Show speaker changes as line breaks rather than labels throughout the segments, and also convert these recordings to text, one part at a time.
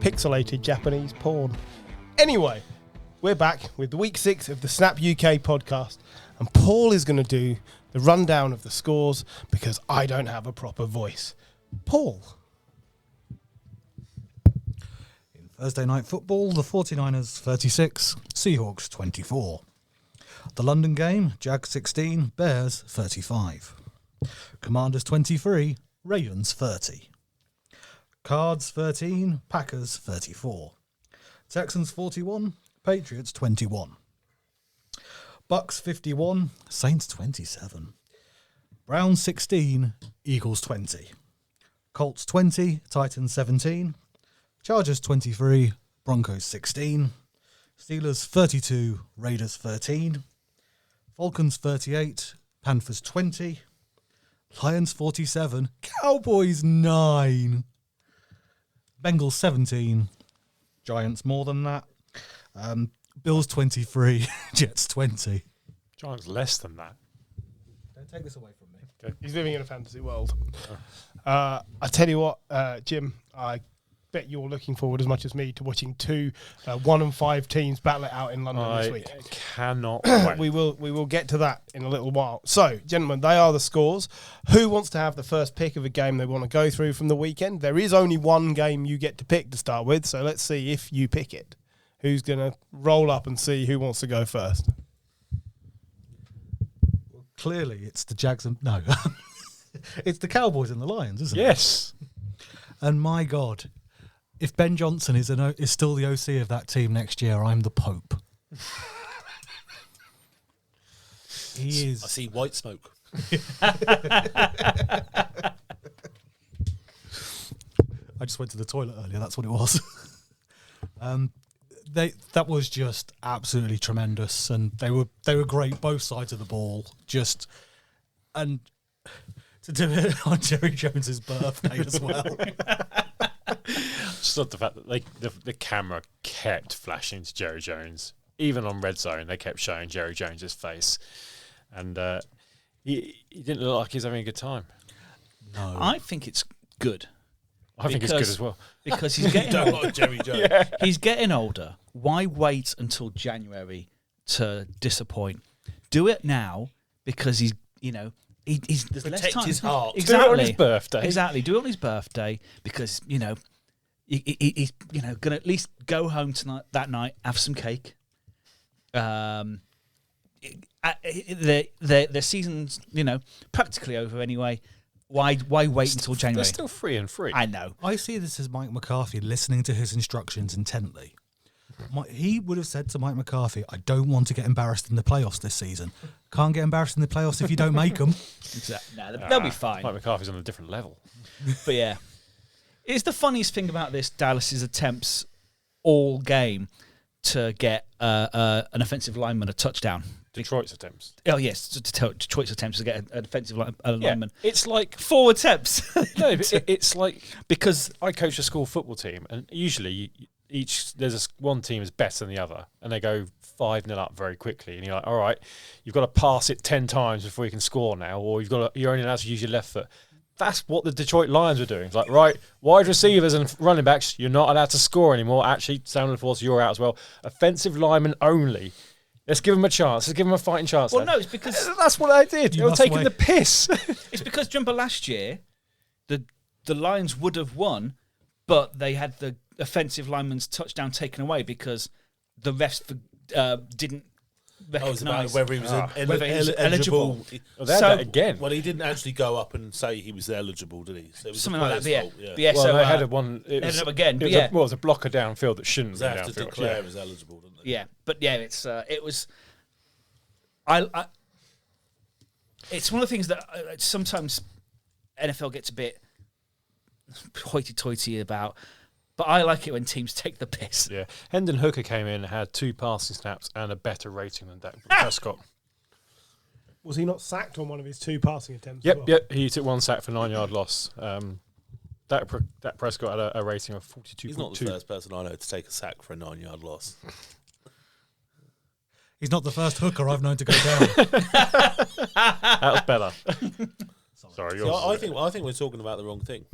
pixelated Japanese porn. Anyway, we're back with week 6 of the Snap UK podcast, and Paul is going to do the rundown of the scores because I don't have a proper voice. Paul.
In Thursday Night Football, the 49ers 36, Seahawks 24. The London game, Jags 16, Bears 35. Commanders 23, Ravens 30. Cards 13, Packers 34. Texans 41, Patriots 21. Bucks 51, Saints 27. Browns 16, Eagles 20. Colts 20, Titans 17. Chargers 23, Broncos 16. Steelers 32, Raiders 13. Falcons 38, Panthers 20. Lions 47, Cowboys 9. Bengals 17, Giants more than that. Bills 23, Jets 20.
Giants less than that.
Don't take this away from me.
Okay. He's living in a fantasy world. I tell you what, Jim, I bet you're looking forward as much as me to watching two 1 and 5 teams battle it out in London this week.
I cannot wait.
We will get to that in a little while. So, gentlemen, they are the scores. Who wants to have the first pick of a game they want to go through from the weekend? There is only one game you get to pick to start with, so let's see if you pick it. Who's going to roll up and see who wants to go first?
Well, clearly, it's the Jags and... No. It's the Cowboys and the Lions, isn't it?
Yes.
And my God, if Ben Johnson is still the OC of that team next year, I'm the Pope. He is.
I see white smoke.
I just went to the toilet earlier. That's what it was. That was just absolutely tremendous, and they were great both sides of the ball. And to do it on Jerry Jones's birthday as well.
Just love the fact that the camera kept flashing to Jerry Jones. Even on Red Zone, they kept showing Jerry Jones's face. And he didn't look like he was having a good time.
No. I think it's good.
I think it's good as well.
Because he's getting
don't like Jerry Jones.
Yeah.
He's getting older. Why wait until January to disappoint? Do it now because he's there's less
Protect
time.
his heart.
Exactly.
Do it on his birthday.
Exactly. Do it on his birthday because he's going to at least go home that night, have some cake. The season's practically over anyway. Why wait until January?
They're still 3-3.
I know.
I see this as Mike McCarthy listening to his instructions intently. He would have said to Mike McCarthy, I don't want to get embarrassed in the playoffs this season. Can't get embarrassed in the playoffs if you don't make them.
Exactly. No, they'll be fine.
Mike McCarthy's on a different level.
But yeah. It's the funniest thing about this, Dallas's attempts all game to get an offensive lineman a touchdown.
Detroit's attempts.
Oh, yes. Detroit's attempts to get an offensive lineman.
It's like
4 attempps.
No, but it's like
because
I coach a school football team, and usually one team is better than the other, and they go 5-0 up very quickly, and you're like, all right, you've got to pass it 10 times before you can score now, or you're only allowed to use your left foot. That's what the Detroit Lions were doing. It's like, right, wide receivers and running backs, you're not allowed to score anymore. Actually, Samuel Force, you're out as well. Offensive linemen only. Let's give them a chance. Let's give them a fighting chance.
Well,
then.
no, it's because
that's what they did. They were taking the piss.
It's because remember last year, the Lions would have won, but they had the offensive lineman's touchdown taken away because the refs didn't recognise
whether he was
eligible.
Well, they had that again.
Well, he didn't actually go up and say he was eligible, did he? So it was
Something like that.
the
But
player's fault,
yeah,
Well,
so
they had one.
They had it again. But
it was a blocker downfield that shouldn't
They
be
have to
downfield.
declare as eligible, didn't they?
Yeah, but yeah, it's it's one of the things that sometimes NFL gets a bit hoity-toity about, but I like it when teams take the piss.
Yeah, Hendon Hooker came in, had 2 passing snaps and a better rating than Dak Prescott.
Was he not sacked on one of his 2 passing attempts?
Yep. He took 1 sack for 9-yard loss. Dak Prescott had a rating of 42.2.
He's not the first person I know to take a sack for a 9-yard loss.
He's not the first hooker I've known to go down.
That was better. Sorry,
See, I think we're talking about the wrong thing,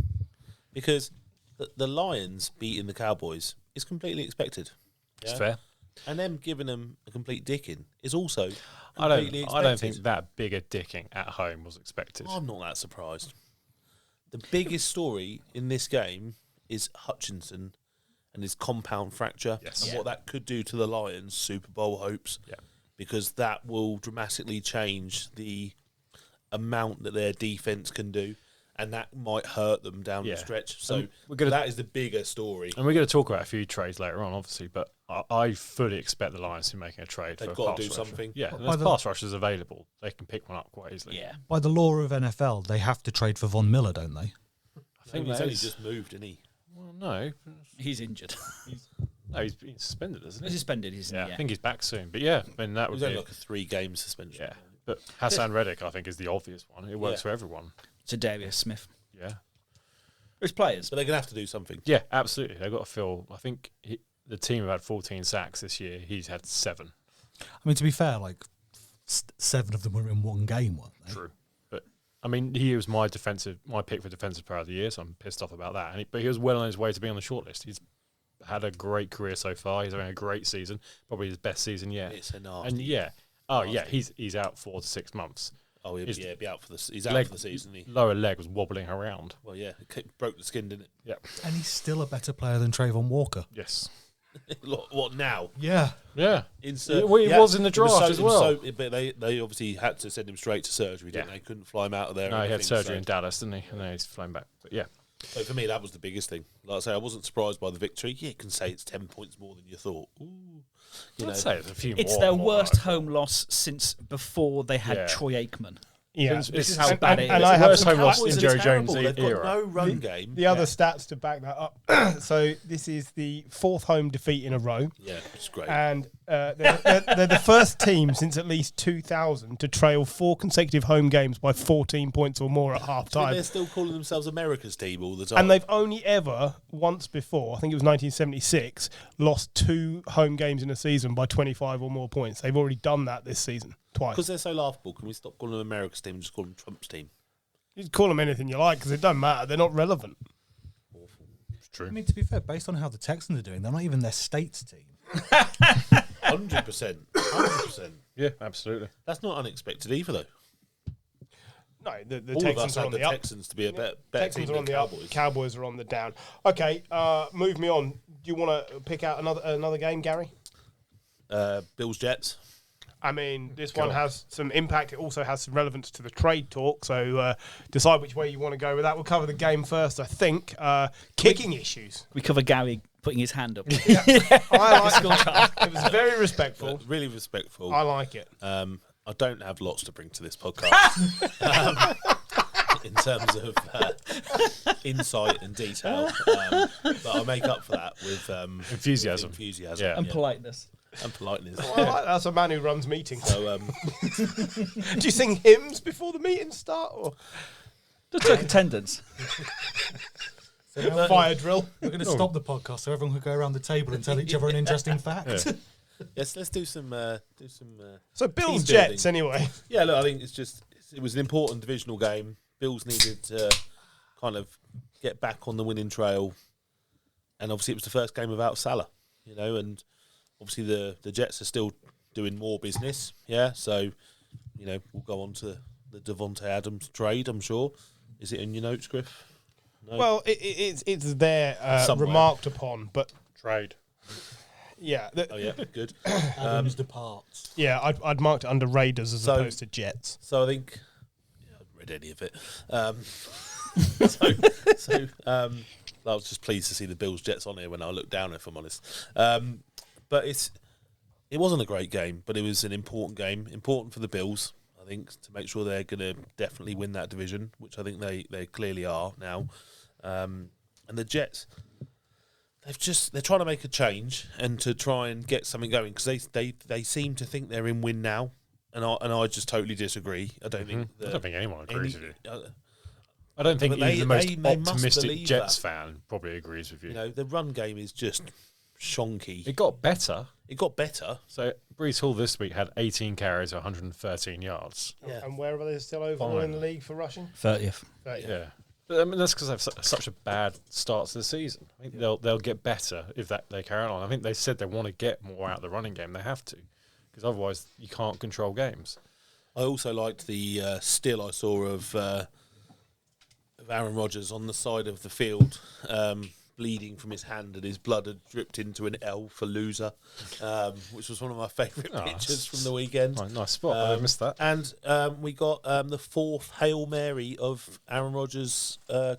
because the Lions beating the Cowboys is completely expected.
It's fair.
And them giving them a complete dicking is also
I
completely
don't
expected.
think that big a dicking at home was expected.
I'm not that surprised. The biggest story in this game is Hutchinson and his compound fracture and what that could do to the Lions' Super Bowl hopes.
Yeah.
Because that will dramatically change the amount that their defense can do, and that might hurt them down the stretch. So that is the bigger story.
And we're going to talk about a few trades later on, obviously, but I fully expect the Lions to be making a trade.
They've
for a
got to
pass
do
rusher.
something.
Yeah, there's pass rushers available. They can pick one up quite easily.
Yeah.
By the law of NFL, they have to trade for Von Miller, don't they?
I think
he's only just moved, isn't he?
Well, no.
He's injured.
He's been suspended, isn't he?
He's suspended, isn't he?
I think he's back soon. But yeah, I mean, that
It
would
was
be...
only like a 3-game suspension.
Yeah, but Hassan Reddick, I think, is the obvious one. It works for everyone.
To Darius Smith.
Yeah.
There's players.
But they're going to have to do something.
Yeah, absolutely. They've got to fill... I think the team have had 14 sacks this year. He's had 7.
I mean, to be fair, like 7 of them were in one game, weren't they?
True. But, I mean, he was my pick for Defensive Player of the Year, so I'm pissed off about that. But he was well on his way to being on the shortlist. He's had a great career so far. He's having a great season, probably his best season yet.
It's a nasty.
And he's out 4 to 6 months.
Oh, he'll be out for the he's out
leg,
for the season. Isn't he?
Lower leg was wobbling around.
Well, yeah, it broke the skin, didn't it?
Yeah.
And he's still a better player than Trayvon Walker.
Yes.
What now?
Yeah.
Yeah.
Insert,
Well, he was in the
it was
draft as well.
but they obviously had to send him straight to surgery, didn't they? Couldn't fly him out of there.
No,
or
he had
anything,
surgery in Dallas, didn't he? And then he's flown back. But yeah.
So for me, that was the biggest thing. Like I say, I wasn't surprised by the victory. Yeah, you can say it's 10 points more than you thought. Ooh,
I'd say it's a few
It's
more.
their
more
worst
like-
home loss since before they had Troy Aikman.
Yeah,
This
is how bad it is.
And
It's
I
the
have
worst
some
home loss
Cowboys
in
are
Jerry
terrible.
Jones'
They've
era.
got no run game.
the other stats to back that up. So this is the 4th home defeat in a row.
Yeah, it's great.
And they're the first team since at least 2000 to trail 4 consecutive home games by 14 points or more at half
So
time.
they're still calling themselves America's team all the time.
And they've only ever, once before, I think it was 1976, lost 2 home games in a season by 25 or more points. They've already done that this season, twice.
because they're so laughable. Can we stop calling them America's team and just call them Trump's team?
You can call them anything you like because it doesn't matter. They're not relevant.
It's true.
I mean, to be fair, based on how the Texans are doing, they're not even their state's team.
100%. 100%.
Yeah, absolutely.
That's not unexpected either, though.
No, the
All of
Texans
us
are
had
on
the
the up.
Texans to be a better
Texans
team
are on
than
the
Cowboys.
up. Cowboys are on the down. Okay, move me on. Do you want to pick out another game, Gary?
Bills Jets.
I mean, this one has some impact. It also has some relevance to the trade talk. So decide which way you want to go with that. We'll cover the game first, I think. Kicking issues.
We cover Gary putting his hand up.
I like it. Was very respectful.
Really respectful.
I like it.
I don't have lots to bring to this podcast in terms of insight and detail, but I'll make up for that with
Enthusiasm.
enthusiasm
And politeness.
and politeness.
Well, I like that's a man who runs meetings.
So
Do you sing hymns before the meetings start, or
Just took attendance.
fire drill?
We're going to stop the podcast so everyone can go around the table and tell each other an interesting fact.
yes, let's do some.
So Bills
Team building.
Jets anyway.
Yeah, look, I think it was an important divisional game. Bills needed to kind of get back on the winning trail, and obviously it was the first game without Salah, and obviously the Jets are still doing more business, so, we'll go on to the Davante Adams trade, I'm sure. Is it in your notes, Griff? No?
Well, it's there
Somewhere.
remarked upon, but
Trade.
yeah,
Oh, yeah, good.
Adams departs.
yeah, I'd marked it under Raiders as
So-
opposed to Jets.
So I think I haven't read any of it. I was just pleased to see the Bills Jets on here when I looked down, if I'm honest. But it wasn't a great game, but it was an important game, important for the Bills, I think, to make sure they're going to definitely win that division, which I think they clearly are now. And the Jets, they're trying to make a change and to try and get something going because they seem to think they're in win now, and I just totally disagree. I don't think
I don't think anyone agrees with you.
uh,
I don't think
But
even the most
they must
optimistic
believe
Jets
that.
fan probably agrees with you.
the run game is just shonky.
It got better.
It got better.
So Brees Hall this week had 18 carries, 113 yards.
Yeah.
And where are they still overall in the league for rushing?
30th.
Yeah. But, I mean, that's because they've such a bad start to the season. I think they'll get better if they carry on. I think they said they want to get more out of the running game. They have to, because otherwise you can't control games.
I also liked the still I saw of Aaron Rodgers on the side of the field, bleeding from his hand, and his blood had dripped into an L for loser, which was one of my favourite pictures from the weekend.
Oh, nice spot. I missed that.
And we got the 4th Hail Mary of Aaron Rodgers'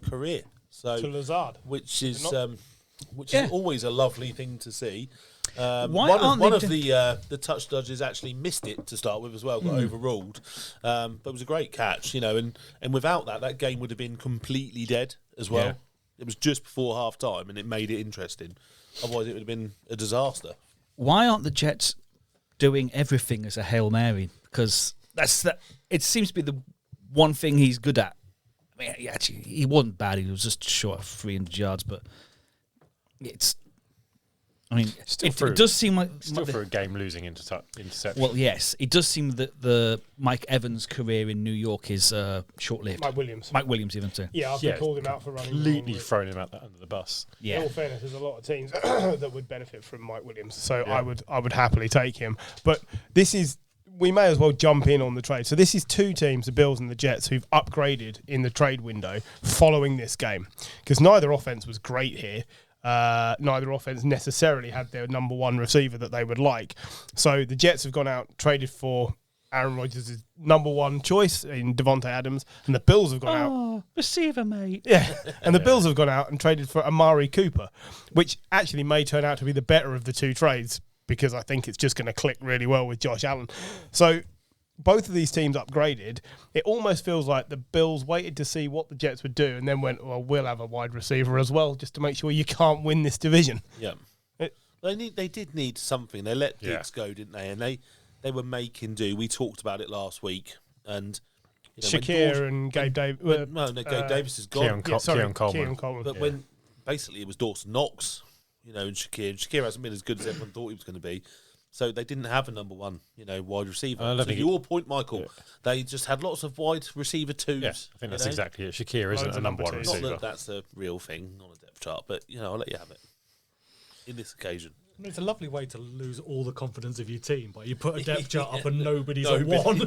career. So
To Lazard.
which is
Yeah.
always a lovely thing to see.
Why
One
aren't
of
they
the touch dodgers actually missed it to start with as well, got overruled. But it was a great catch, and without that game would have been completely dead as well.
Yeah.
It was just before half time, and it made it interesting. Otherwise, it would have been a disaster.
Why aren't the Jets doing everything as a Hail Mary? Because it seems to be the one thing he's good at. I mean, he wasn't bad. He was just short of 300 yards, but it's. I mean, it does seem like
For a game-losing interception.
Well, yes, it does seem that the Mike Evans' career in New York is short-lived.
Mike Williams.
Mike Williams, even too.
Yeah, I've called him out for running.
completely thrown him out under the bus.
In all fairness, there's a lot of teams that would benefit from Mike Williams, so I would happily take him. But we may as well jump in on the trade. So this is 2 teams, the Bills and the Jets, who've upgraded in the trade window following this game, because neither offense was great here. Neither offense necessarily had their number 1 receiver that they would like. So the Jets have gone out, traded for Aaron Rodgers' number 1 choice in Davante Adams, and the Bills have gone out.
Receiver, mate.
Yeah, and the Bills have gone out and traded for Amari Cooper, which actually may turn out to be the better of the 2 trades, because I think it's just going to click really well with Josh Allen. So both of these teams upgraded. It almost feels like the Bills waited to see what the Jets would do and then went, well, we'll have a wide receiver as well, just to make sure you can't win this division.
Yeah, they did need something. They let Diggs go, didn't they? And they were making do. We talked about it last week, and
Shakir and Gabe Davis.
Gabe Davis is gone.
Keon Coleman.
But when basically it was Dawson Knox, and Shakir hasn't been as good as everyone thought he was going to be. So they didn't have a number 1, wide receiver. So your point, Michael, they just had lots of wide receiver 2s.
Yeah, I think that's exactly it. Shakir isn't a number 1 receiver.
Not that that's a real thing on a depth chart, but I'll let you have it in this occasion.
I mean, it's a lovely way to lose all the confidence of your team, but you put a depth chart up and nobody's a 1.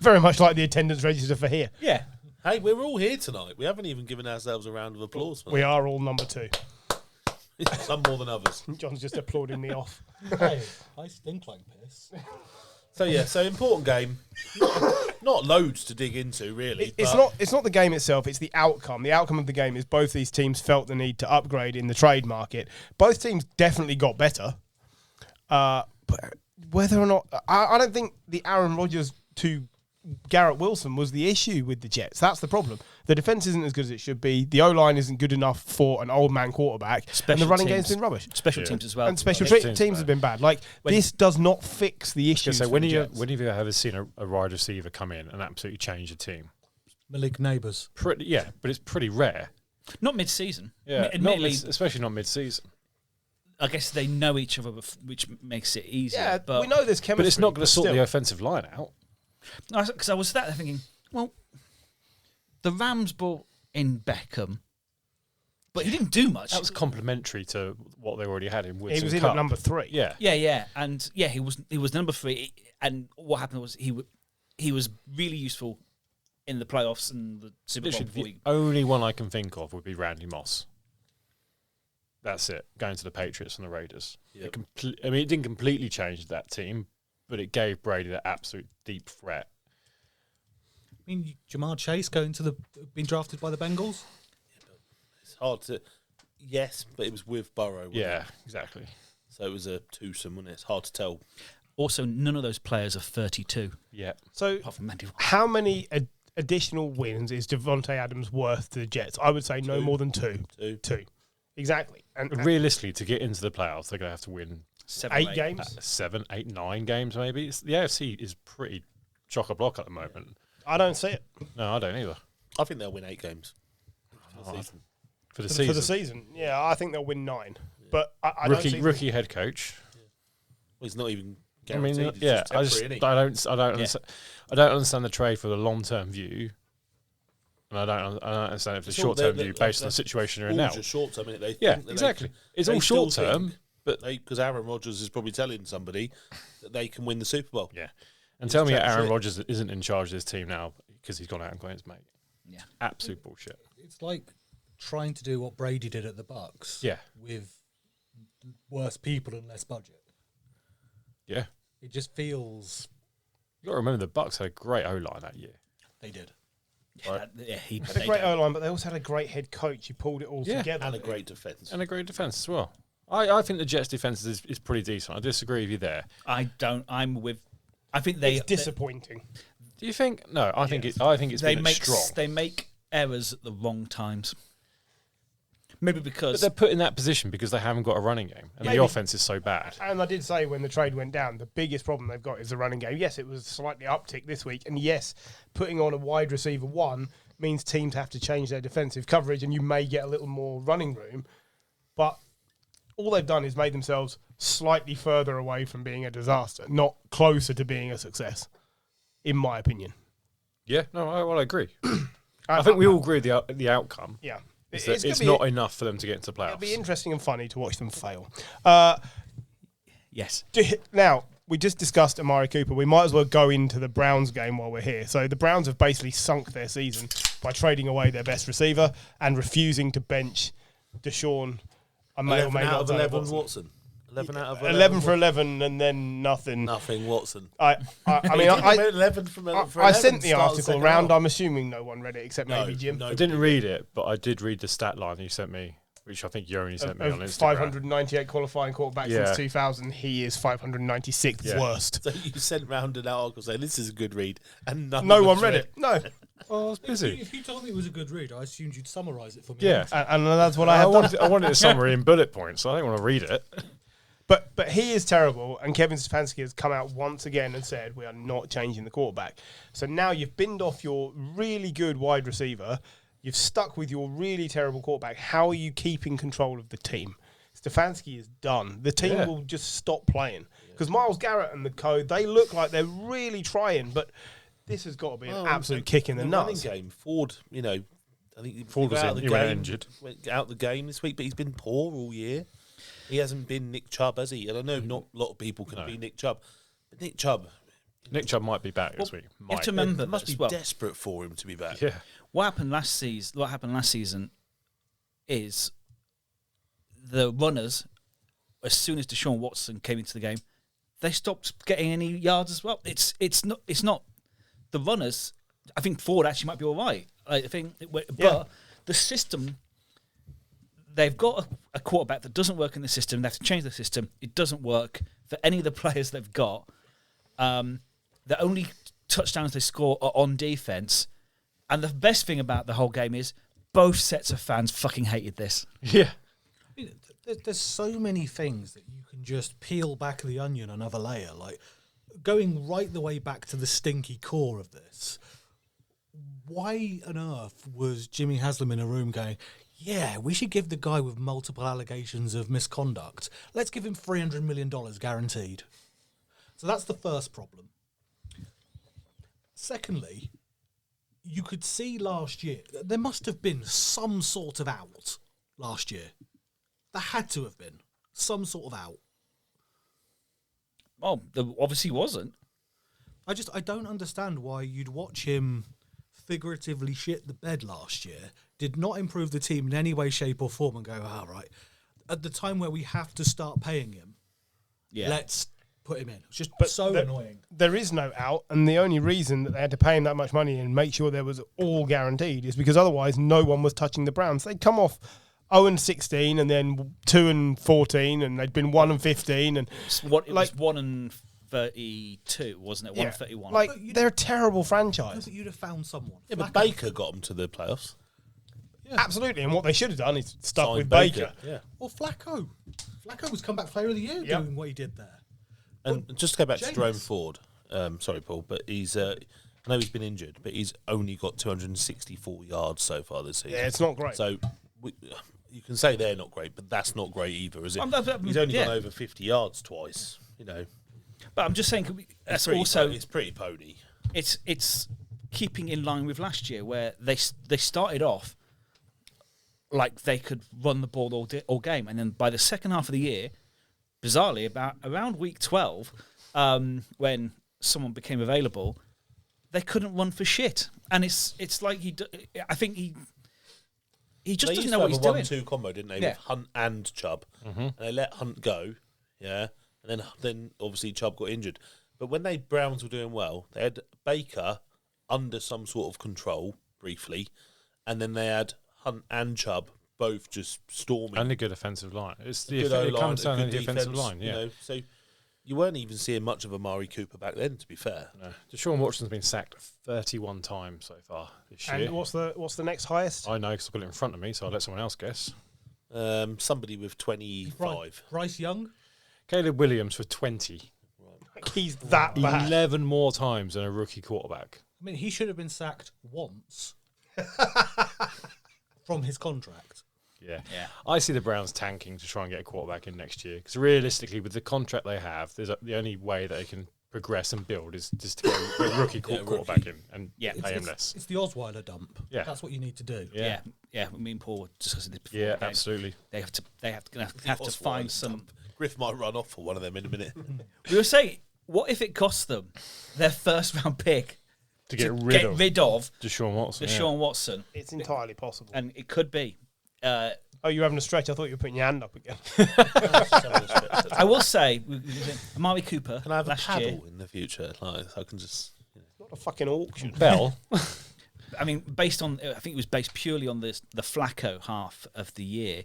Very much like the attendance register for here.
Yeah.
Hey, we're all here tonight. We haven't even given ourselves a round of applause for that.
We are all number 2.
Some more than others.
John's just applauding me off.
Hey, I stink like piss.
So important game. Not loads to dig into, really.
It's not the game itself, it's the outcome. The outcome of the game is both these teams felt the need to upgrade in the trade market. Both teams definitely got better. But whether or not... I don't think the Aaron Rodgers to Garrett Wilson was the issue with the Jets. That's the problem. The defense isn't as good as it should be. The O-line isn't good enough for an old man quarterback. And the running game's been rubbish.
Special teams as well.
And special teams have been bad. This does not fix the issues.
So
for
when
the
have
Jets.
you ever seen a wide receiver come in and absolutely change a team?
Malik Neighbours.
But it's pretty rare.
Not mid-season.
Yeah,
Admittedly,
especially not mid-season.
I guess they know each other, which makes it easier.
Yeah,
but
we know there's chemistry.
But it's not going to sort
still.
the offensive line out.
Because I was sat there thinking, well, the Rams brought in Beckham, but he didn't do much.
That was complementary to what they already had in Woods.
He was
and
in
Cup.
at number 3.
Yeah.
Yeah, and he was number 3. And what happened was he was really useful in the playoffs and the Super Bowl.
Literally, the only one I can think of would be Randy Moss. That's it. Going to the Patriots and the Raiders.
Yep.
It didn't completely change that team, but it gave Brady that absolute deep threat.
I mean, Jamar Chase being drafted by the Bengals?
It's hard to... Yes, but it was with Burrow. wasn't
Yeah,
it?
exactly.
So it was a twosome, wasn't it? It's hard to tell.
Also, none of those players are 32.
Yeah.
So
Apart from Mandy.
how many additional wins is Davante Adams worth to the Jets? I would say no more than 2. 2. Exactly. And
Realistically, to get into the playoffs, they're going to have to win
7,
8 games?
7, 8, 9 games maybe. The AFC is pretty chock-a-block at the moment.
I don't see it.
No, I don't either.
I think they'll win 8 games for the season.
For the
For
season.
the season. Yeah, I think they'll win 9. But I don't see
rookie head coach.
Well, he's not even
I mean,
guaranteed.
yeah,
It's just temporary, isn't he?
I don't understand the trade for the long-term view. And I don't understand if it's a
It's all-
short-term
they're-
view based on the
that's
situation you're in
all
now.
just short term. They
Yeah,
think that
exactly. It's
they
all
still
short-term,
think
but
because Aaron Rodgers is probably telling somebody that they can win the Super Bowl.
yeah. And
It's
tell me
chatting
Aaron
shit.
Rodgers isn't in charge of this team now because he's gone out and got his mate.
Yeah.
Absolute bullshit.
It's like trying to do what Brady did at the Bucks.
Yeah.
With worse people and less budget.
Yeah.
It just feels
You got to remember the Bucks had a great O-line that year.
they did.
He
Had a great O-line, but they also had a great head coach. He pulled it all
Yeah.
together.
And a great defense.
And a great defence as well. I think the Jets' defence is pretty decent. I disagree with you there.
I think
It's disappointing.
Do you think? No, I think it's
they
been
make
strong.
they make errors at the wrong times. Maybe
But
because
they're put in that position because they haven't got a running game and
Maybe.
the offense is so bad.
And I did say when the trade went down, the biggest problem they've got is the running game. Yes, it was slightly uptick this week. And yes, putting on a wide receiver one means teams have to change their defensive coverage and you may get a little more running room. But all they've done is made themselves slightly further away from being a disaster, not closer to being a success, in my opinion.
Yeah, no, I agree. I think we all agree with the outcome.
Yeah.
Is that
gonna
it's
be-
not enough for them to get into
It'll
playoffs.
be interesting and funny to watch them fail.
yes,
Now, we just discussed Amari Cooper. We might as well go into the Browns game while we're here. So the Browns have basically sunk their season by trading away their best receiver and refusing to bench Deshaun. I may or
11
may
out
not
of
have
11
Watson.
Watson. 11 out of 11.
11 for 11 and then nothing.
Nothing Watson.
I mean, I
11 from 11 for
I
11
sent the
start
article
second
around.
half.
I'm assuming no one read it except maybe Jim.
No,
I didn't read it, but I did read the stat line you sent me, which I think you only sent me on
Of
Instagram.
598 qualifying quarterbacks
Yeah.
since 2000, he is 596th
Yeah.
worst.
So you sent round an article saying this is a good read, and none
No
of
one
us
read it. No.
Oh, I was busy.
If you told me it was a good read, I assumed you'd summarise it for me.
Yeah.
And that's what I
I
have done.
wanted a summary in bullet points, so I don't want to read it.
But he is terrible, and Kevin Stefanski has come out once again and said we are not changing the quarterback. So now you've binned off your really good wide receiver, you've stuck with your really terrible quarterback. How are you keeping control of the team? Stefanski is done. The team
Yeah.
will just stop playing because Myles Garrett and the co, they look like they're really trying, but this has got to be an absolute kick in the nuts.
running game. Ford, I think
Ford was
out
in,
the
he went
game,
injured.
went out the game this week, but he's been poor all year. He hasn't been Nick Chubb, has he? And I know not a lot of people can be Nick Chubb, but Nick Chubb
Nick Chubb might be back this week.
you have
Might.
to remember
must be
as well.
desperate for him to be back.
Yeah.
What happened last season is the runners, as soon as Deshaun Watson came into the game, they stopped getting any yards as well. It's not the runners. I think Ford actually might be all right. But the system, they've got a quarterback that doesn't work in the system. They have to change the system. It doesn't work for any of the players they've got. The only touchdowns they score are on defense. And the best thing about the whole game is both sets of fans fucking hated this.
Yeah.
I mean, there's so many things that you can just peel back the onion another layer. Like going right the way back to the stinky core of this. Why on earth was Jimmy Haslam in a room going, yeah, we should give the guy with multiple allegations of misconduct, let's give him $300 million guaranteed. So that's the first problem. Secondly, you could see last year, there must have been some sort of out last year. There had to have been some sort of out.
Oh, there obviously wasn't.
I don't understand why you'd watch him figuratively shit the bed last year, did not improve the team in any way, shape or form and go, right, at the time where we have to start paying him, let's put him in. It's just so annoying.
There is no out, and the only reason that they had to pay him that much money and make sure there was all guaranteed is because otherwise no one was touching the Browns. They'd come off 0-16 and then 2-14, and they'd been 1-15, and
It was 1-32, wasn't it? 1-31.
like
But
they're a terrible
I
franchise.
think you'd have found someone.
Yeah, but
Flacco.
Baker got them to the playoffs.
Absolutely, and what they should have done is stuck
Signed
with Baker.
Yeah.
Or Flacco. Flacco was comeback player of the year
Yep.
doing what he did there.
And just to go back to
James.
Jerome Ford, sorry, Paul, but he's, I know he's been injured, but he's only got 264 yards so far this season.
Yeah, it's not great.
So you can say they're not great, but that's not great either, is it? He's only
yeah.
gone over 50 yards twice,
But I'm just saying, that's
Pretty
also
it's pretty pony.
it's keeping in line with last year, where they started off like they could run the ball all game, and then by the second half of the year, bizarrely, around week 12, when someone became available, they couldn't run for shit, and it's like I think he just doesn't know what he's doing.
They used to have a 1-2 combo, didn't they,
Yeah.
with Hunt and Chubb, and they let Hunt go, and then obviously Chubb got injured. But when Browns were doing well, they had Baker under some sort of control briefly, and then they had Hunt and Chubb both just storming.
And a good offensive line.
It
comes down to the offensive line, yeah.
So you weren't even seeing much of Amari Cooper back then, to be fair.
No. Deshaun Watson's been sacked 31 times so far this year.
And what's the next highest?
I know because I've got it in front of me, so I'll let someone else guess.
Somebody with 25.
Bryce Young.
Caleb Williams for 20.
He's that bad.
11 more times than a rookie quarterback.
I mean, he should have been sacked once from his contract.
Yeah. I see the Browns tanking to try and get a quarterback in next year because realistically, with the contract they have, the only way that they can progress and build is just to get a rookie quarterback in and pay him less.
It's the Osweiler dump.
Yeah.
That's what you need to do.
Yeah. Me and Paul were discussing this before.
Yeah,
the game.
absolutely.
They have to find some.
Griff might run off for one of them in a minute.
We were saying, what if it costs them their first round pick
To get rid of
Deshaun
Deshaun Watson.
Watson?
It's entirely possible.
And it could be.
Oh, you're having a stretch? I thought you were putting your hand up again.
I will say, Amari Cooper
Can I have a
last
paddle
year.
in the future? Like, so I can just...
Not a fucking auction.
Bell.
I mean, based on, I think it was based purely on the Flacco half of the year.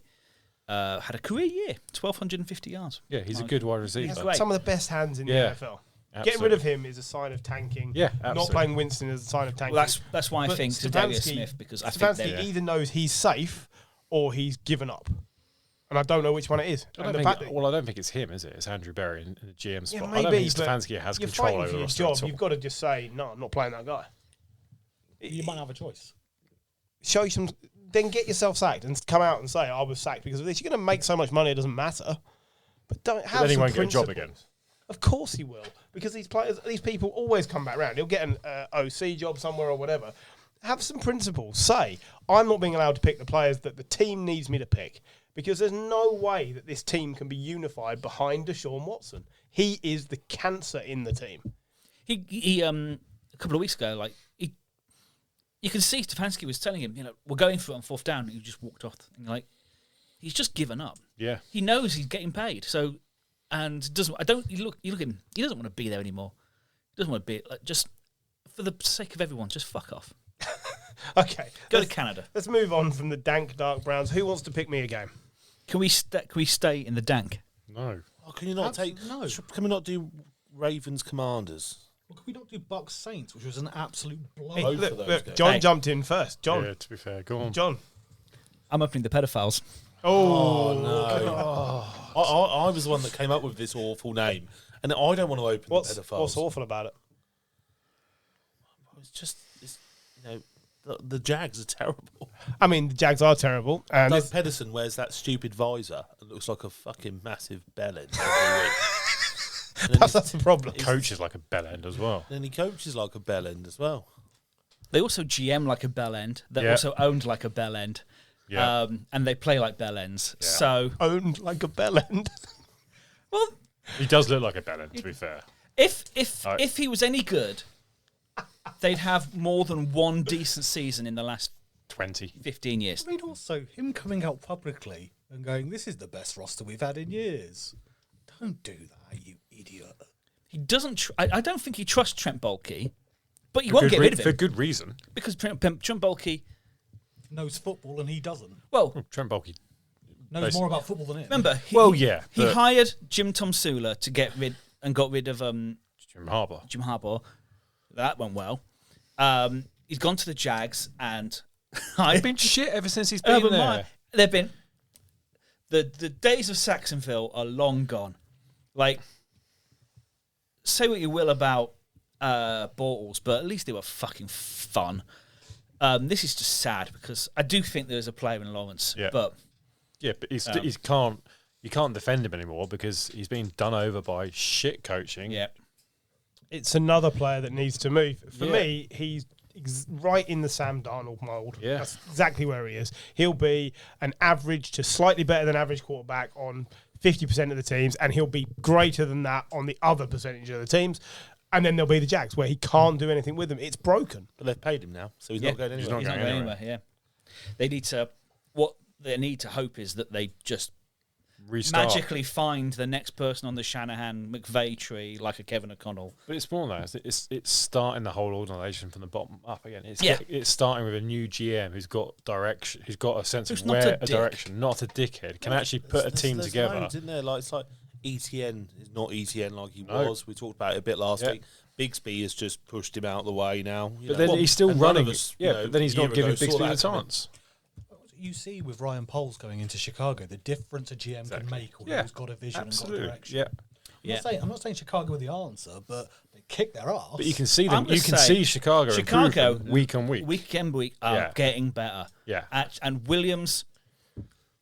Had a career year, 1,250 yards.
Yeah, he's a good wide receiver.
He's great.
Some of the best hands in the
Yeah.
NFL.
Absolutely.
Getting rid of him is a sign of tanking.
Yeah,
Not
absolutely.
playing Winston is a sign of tanking.
Well, that's why I
But
think to Darius
Stefanski-
Smith, because I think
Stefanski
they're...
either knows he's safe or he's given up. And I don't know which one it is.
I
And
don't
the fact
think,
that-
well, I don't think it's him, is it? It's Andrew Berry in the GM spot.
Yeah,
I don't
maybe,
think
but
Stefanski has
you're
control
fighting
over
for
the
your
roster
job.
at all.
You've got to just say, no, I'm not playing that guy.
You might have a choice.
Show you some, then get yourself sacked and come out and say, I was sacked because of this. You're going to make so much money, it doesn't matter. But don't have
then he
some
won't get a job
principles.
again.
Of course he will, because these people always come back round. He'll get an OC job somewhere or whatever. Have some principles. Say, I'm not being allowed to pick the players that the team needs me to pick, because there's no way that this team can be unified behind Deshaun Watson. He is the cancer in the team.
He a couple of weeks ago, you can see Stefanski was telling him, we're going for it on fourth down, and he just walked off. And he's just given up.
Yeah.
He knows he's getting paid, so you look at him. He doesn't want to be there anymore. He doesn't want to be just for the sake of everyone. Just fuck off.
Okay,
Go to Canada.
Let's move on from the dank dark Browns. Who wants to pick me a game?
Can we stay in the dank?
No.
Oh, can you not
No.
Can we not do Ravens Commanders?
Well, can we not do Bucks Saints, which was an absolute blow?
Hey,
Both
look,
of those
look,
games.
John
Hey.
jumped in first. John,
Yeah, to be fair, go on.
John.
I'm opening the pedophiles.
Oh,
No. I was the one that came up with this awful name, and I don't want to open
What's
the pedophiles.
what's awful about it?
It's just, the Jags are terrible.
I mean, the Jags are terrible, and
Doug Pedersen wears that stupid visor and looks like a fucking massive bellend every week. And then
that's the problem.
Coach is like a bell end as well.
Then he coaches like a bellend as well.
They also GM like a bell end. They're
Yeah.
also owned like a bell end.
Yeah.
And they play like bell ends.
Yeah.
So,
Owned like a bellend.
well,
He does look like a bell end, to be fair.
if he was any good, they'd have more than one decent season in the last
20.
15 years.
I mean, also, him coming out publicly and going, this is the best roster we've had in years. Don't do that, you idiot.
He doesn't. I don't think he trusts Trent Baalke, but you won't get rid of
For
him
good reason.
because Trent Baalke.
Knows football and he doesn't.
Well,
Trent Baalke.
Knows more about football than him.
remember, he
but-
hired Jim Tomsula to got rid of
Jim Harbour.
Jim Harbaugh. That went well. He's gone to the Jags and
They've been shit ever since he's been there.
They've been the days of Saxonville are long gone. Like, say what you will about Bortles, but at least they were fucking fun. This is just sad because I do think there's a player in Lawrence,
Yeah.
but
Yeah, but you can't defend him anymore because he's been done over by shit coaching.
yeah,
It's another player that needs to move. For
Yeah.
me, right in the Sam Darnold mould.
Yeah.
That's exactly where he is. He'll be an average to slightly better than average quarterback on 50% of the teams, and he'll be greater than that on the other percentage of the teams. And then there'll be the Jags, where he can't do anything with them. It's broken.
But they've paid him now, so he's not going anywhere.
He's not going anywhere. Yeah, they need to. What they need to hope is that they just
Restart.
magically find the next person on the Shanahan McVay tree, like a Kevin O'Connell.
But it's more than that. It's starting the whole organisation from the bottom up again. It's starting with a new GM who's got direction, who's got a sense of where a direction, not a dickhead, can actually put a team together.
Loads, isn't there? Like, it's like ETN is not ETN like he was. We talked about it a bit last week. Bigsby has just pushed him out of the way now.
But then he's still running. But then he's not giving Bigsby the chance.
You see with Ryan Poles going into Chicago, the difference a GM can make, or who's got a vision and got a direction. I'm not saying Chicago are the answer, but they kick their ass.
But you can see them. You can see Chicago week on week.
Week on week are getting better.
Yeah.
And Williams.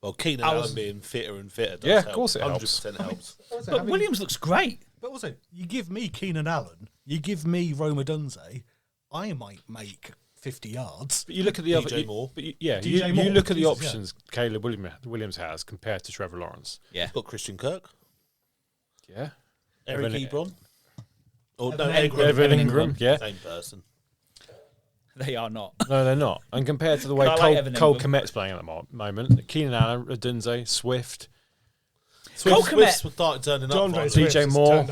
Well, Keenan Allen being fitter and fitter does help.
Of course it helps.
100% helps.
But Williams looks great.
But also, you give me Keenan Allen, you give me Roma Dunze, I might make 50 yards.
But you look at the
DJ Moore.
But you look at the options Caleb Williams has compared to Trevor Lawrence.
Yeah.
He's got Christian Kirk.
Yeah.
Eric Ebron.
Evan Ingram. Yeah.
Same person.
They are not.
No, they're not. And compared to the way Cole Kmet's playing at the moment, Keenan Allen, Adunze, Swift.
Cole Kmet
started turning up.
DJ Moore.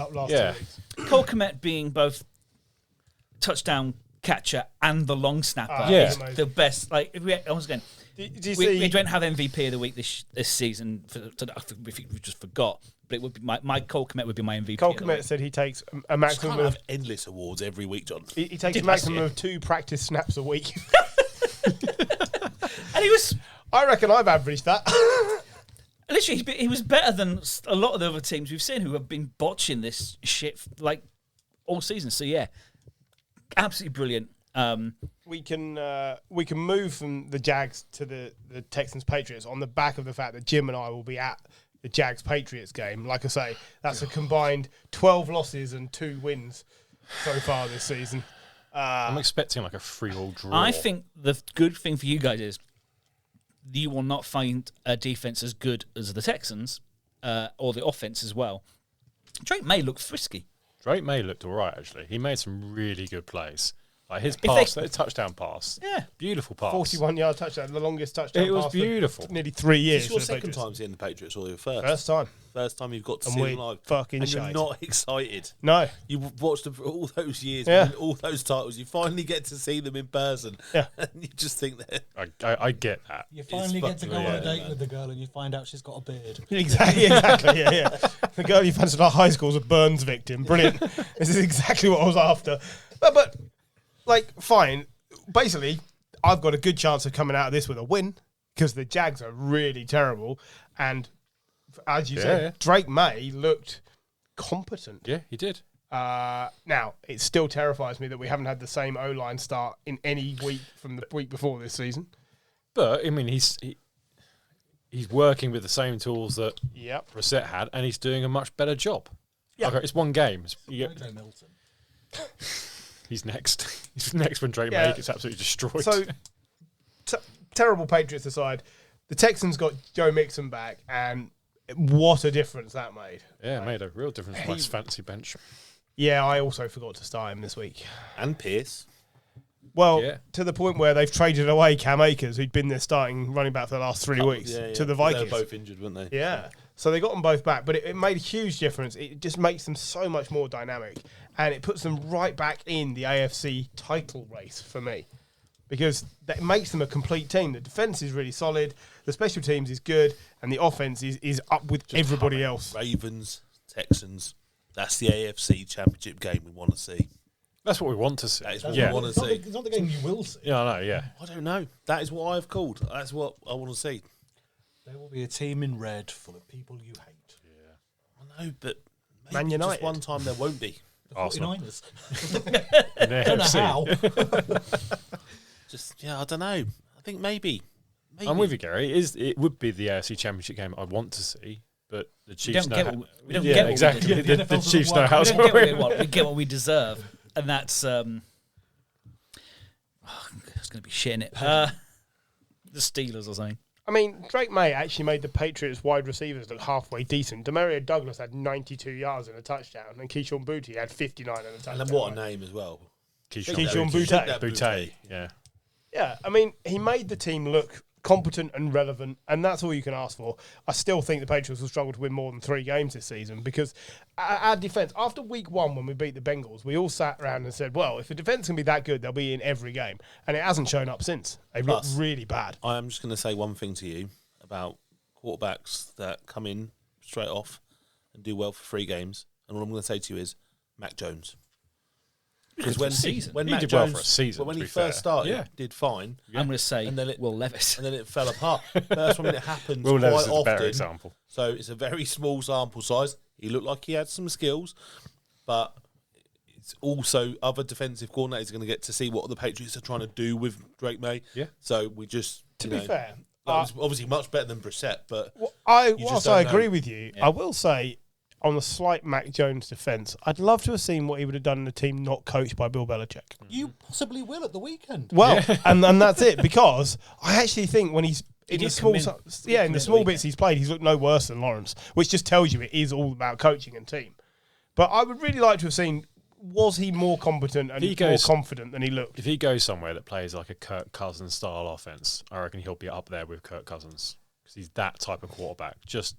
Cole Kmet being both touchdown catcher and the long snapper. The best. Like, once again, we don't have MVP of the week this season. If we just forgot, but it would be my Cole Kmet would be my MVP.
Cole Kmet said he takes a maximum of
endless awards every week, John.
He takes a maximum of 2 practice snaps a week.
And he was.
I reckon I've averaged that.
Literally, he was better than a lot of the other teams we've seen who have been botching this shit like all season. So yeah, absolutely brilliant.
We can move from the Jags to the Texans Patriots on the back of the fact that Jim and I will be at the Jags Patriots game. Like I say, that's a combined 12 losses and 2 wins so far this season.
I'm expecting like a 3-all draw.
I think the good thing for you guys is you will not find a defense as good as the Texans or the offense as well. Drake May looked frisky.
Drake May looked all right, actually. He made some really good plays. Like his pass, that touchdown pass.
Yeah.
Beautiful pass.
41-yard touchdown, the longest touchdown
It was
pass
beautiful.
for nearly 3 years.
Is this your second time seeing the Patriots or your first?
First time.
First time you've got to
And
see
we
them live.
fucking
and you're
shite.
not excited.
No.
You've watched them for all those years,
Yeah.
all those titles. You finally get to see them in person.
Yeah.
And you just think that.
I get that.
You finally get to go on a date with the girl and you find out she's got a beard.
Exactly, yeah. The girl you fancied at high school was a Burns victim. Brilliant. This is exactly what I was after. But like, fine. Basically, I've got a good chance of coming out of this with a win because the Jags are really terrible. And as you said, Drake May looked competent.
Yeah, he did.
Now, it still terrifies me that we haven't had the same O-line start in any week from the week before this season.
But, I mean, he's working with the same tools that Brissett had, and he's doing a much better job. Yeah. Okay, it's one game.
Joe Milton.
He's next. He's next when Drake May gets absolutely destroyed.
So, terrible Patriots aside, the Texans got Joe Mixon back, and what a difference that made.
Yeah, it made a real difference for my fancy bench.
Yeah, I also forgot to start him this week.
And Pierce.
Well, to the point where they've traded away Cam Akers, who'd been their starting running back for the last 3 weeks, to the Vikings.
They were both injured, weren't they?
Yeah. So they got them both back, but it made a huge difference. It just makes them so much more dynamic, and it puts them right back in the AFC title race for me, because that makes them a complete team. The defense is really solid, the special teams is good, and the offense is up with everybody else.
Ravens, Texans, that's the AFC championship game we want to see.
That's what we want to see.
That is what we want to see.
It's not the game you will see.
Yeah, I know, yeah.
I don't know. That is what I've called. That's what I want to see.
There will be a team in red full of people you hate.
Yeah. I know, but maybe
Man United.
just one time there won't be.
The 49ers.
I
don't know how.
I don't know. I think maybe.
I'm with you, Gary. It would be the AFC Championship game I want to see, but the Chiefs know.
We don't get
exactly. The Chiefs know how
we
to
don't get what we want. We get what we deserve, and that's It's going to be shit in it. The Steelers or something.
I mean, Drake May actually made the Patriots wide receivers look halfway decent. Demario Douglas had 92 yards and a touchdown, and Keyshawn Boutte had 59 and a touchdown.
And then what a name as well.
Keyshawn Boutte.
Boutte, yeah.
Yeah, I mean, he made the team look competent and relevant, and that's all you can ask for. I still think the Patriots will struggle to win more than 3 games this season because our defence, after week 1 when we beat the Bengals, we all sat around and said, well, if the defence can be that good, they'll be in every game. And it hasn't shown up since. They've looked really bad.
I am just going to say one thing to you about quarterbacks that come in straight off and do well for 3 games. And all I'm going to say to you is Mac Jones. Because when
he
Mac
did
Jones,
well for a season,
when
to
he
be
first
fair.
started, did fine.
I'm going to say
And then it-
Will Levis.
And then it fell apart. But that's when it happens
Will
quite
Levis is a better
often.
example.
So it's a very small sample size. He looked like he had some skills, but it's also other defensive coordinators are going to get to see what the Patriots are trying to do with Drake May.
Yeah.
So we just
To be fair,
that was obviously much better than Brissett, but
whilst
don't
I
know.
agree with you, I will say, on the slight Mac Jones defence, I'd love to have seen what he would have done in a team not coached by Bill Belichick.
You possibly will at the weekend.
Well, and that's it, because I actually think when he's in the
did
small,
commit-
in the small bits he's played, he's looked no worse than Lawrence, which just tells you it is all about coaching and team. But I would really like to have seen, was he more competent and more confident than he looked?
If he goes somewhere that plays like a Kirk Cousins style offense, I reckon he'll be up there with Kirk Cousins because he's that type of quarterback. Just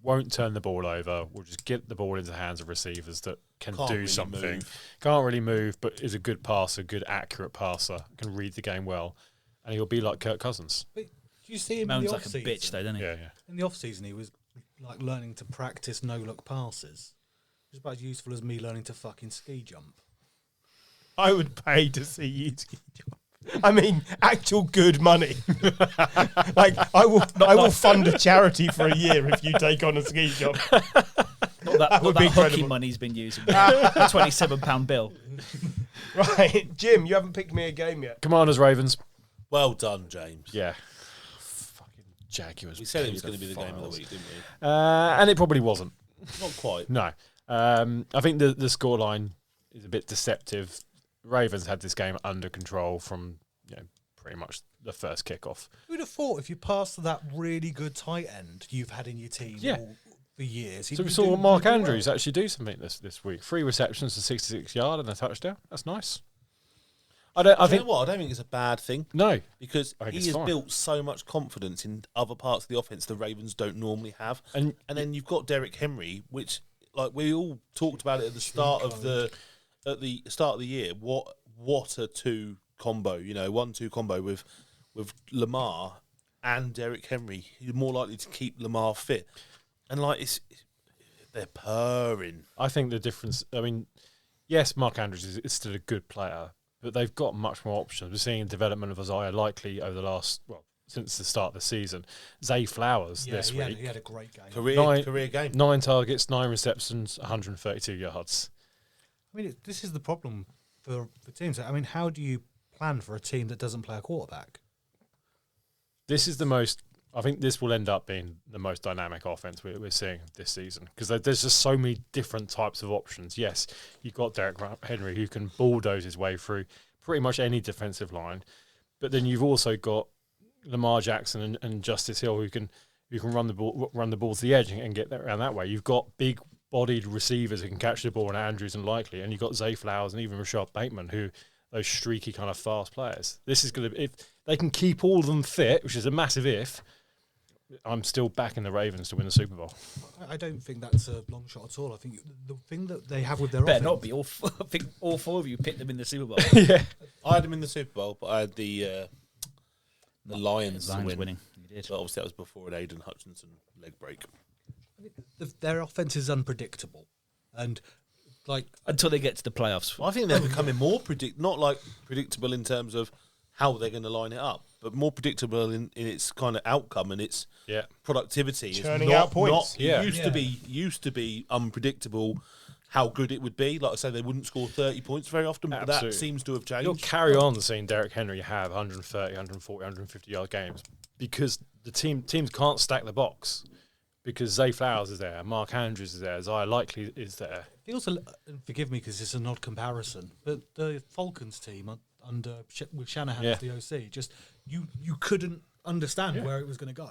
won't turn the ball over. Will just get the ball into the hands of receivers that can
Can't
do
really
something.
move.
Can't really move, but is a good passer, good accurate passer, can read the game well, and he'll be like Kirk Cousins.
But do you see him
Moans
in the
like a
off-season?
bitch, though, doesn't he?
Yeah, yeah.
In the off-season, he was like learning to practice no-look passes. It's about as useful as me learning to fucking ski jump.
I would pay to see you ski jump. I mean, actual good money. Like I will fund a charity for a year if you take on a ski job.
Not that
would be
hockey
incredible.
money's been using. A £27 bill.
Right, Jim, you haven't picked me a game yet.
Commanders, Ravens.
well done, James.
Yeah. Fucking Jaguars.
We said it was going to be the game of the week, didn't we?
And it probably wasn't.
Not quite.
No. I think the scoreline is a bit deceptive. Ravens had this game under control from pretty much the first kickoff.
Who'd have thought if you passed that really good tight end you've had in your team all for years?
So we saw Mark Andrews actually do something this week. 3 receptions for 66 yards and a touchdown. That's nice. I
You know
think
what? I don't think it's a bad thing
no.
because
I think
he
it's
has
fine.
built so much confidence in other parts of the offense the Ravens don't normally have.
And
then you've got Derrick Henry, which like we all talked about it at the start of the year. What a 2 combo, 1-2 combo with Lamar and Derrick Henry. You're more likely to keep Lamar fit. And they're purring.
I think the difference, I mean, yes, Mark Andrews is still a good player, but they've got much more options. We're seeing development of Isaiah Likely over the since the start of the season. Zay Flowers this week.
He had a great game.
Career game.
9 targets, 9 receptions, 132 yards.
I mean, this is the problem for teams. I mean, how do you plan for a team that doesn't play a quarterback?
This is the most. I think this will end up being the most dynamic offense we're seeing this season because there's just so many different types of options. Yes, you've got Derrick Henry who can bulldoze his way through pretty much any defensive line, but then you've also got Lamar Jackson and Justice Hill who can run the ball to the edge and get around that way. You've got big-bodied receivers who can catch the ball, and Andrews and Likely, and you've got Zay Flowers and even Rashad Bateman who those streaky kind of fast players. This is going to, if they can keep all of them fit, which is a massive if, I'm still backing the Ravens to win the Super Bowl.
I don't think that's a long shot at all. I think the thing that they have with their
Better
offense...
not be. I think all 4 of you picked them in the Super Bowl.
Yeah.
I had him in the Super Bowl, but I had the Lions to win.
winning. You did.
But obviously that was before an Aiden Hutchinson leg break.
Their offense is unpredictable. And,
Until they get to the playoffs.
Well, I think they're becoming more not predictable in terms of how they're going to line it up, but more predictable in its kind of outcome and its productivity.
Churning
It's
out points.
It used to be unpredictable how good it would be. Like I say, they wouldn't score 30 points very often, but
Absolutely.
that seems to have changed.
You'll carry on seeing Derrick Henry have 130, 140, 150-yard games because the teams can't stack the box because Zay Flowers is there, Mark Andrews is there, Isaiah Likely is there.
feels, forgive me because it's an odd comparison, but the Falcons team, with Shanahan
Yeah.
as the OC. Just you couldn't understand where it was going to go.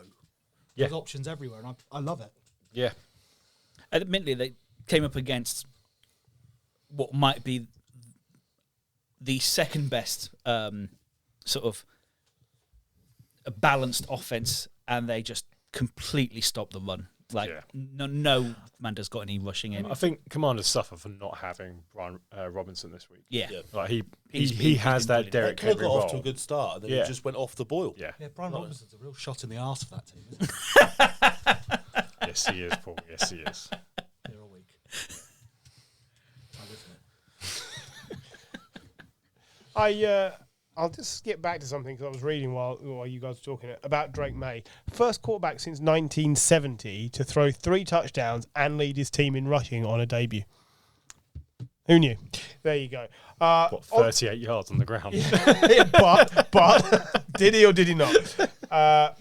Yeah.
There's options everywhere, and I love it.
Yeah.
Admittedly, they came up against what might be the second best sort of a balanced offense, and they just completely stopped the run. Like no Commander's got any rushing in.
I think Commanders suffer for not having Brian Robinson this week.
Yeah.
Like he
been
has that
brilliant.
Derek
They could have
Henry
got
role.
off to a good start, and then it just went off the boil.
Yeah.
Yeah, Brian Robinson's a real shot in the arse for that team, isn't he?
Yes, he is, Paul. Yes, he is.
They're all weak.
I'll just skip back to something because I was reading while you guys were talking about Drake May. First quarterback since 1970 to throw 3 touchdowns and lead his team in rushing on a debut. Who knew? There you go.
What, 38 yards on the ground?
but did he or did he not?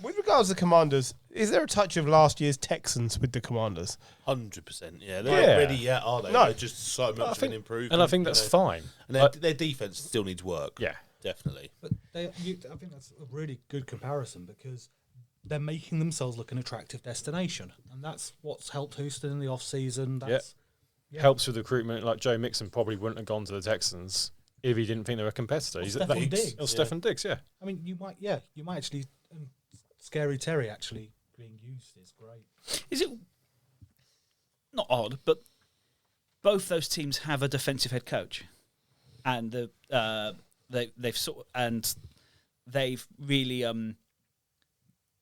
With regards to Commanders, is there a touch of last year's Texans with the Commanders?
100%. Yeah, they're not ready yet, are they?
No.
They're just so much of an improvement.
And I think that's fine.
And their defense still needs work.
Yeah.
Definitely.
But I think that's a really good comparison because they're making themselves look an attractive destination, and that's what's helped Houston in the off season. That's
Helps with recruitment. Like Joe Mixon probably wouldn't have gone to the Texans if he didn't think they were a competitor.
Stefan Diggs.
Or Stefan Diggs, yeah.
I mean, you might actually. Scary Terry actually being used is great.
Is it not odd, but both those teams have a defensive head coach, and they've really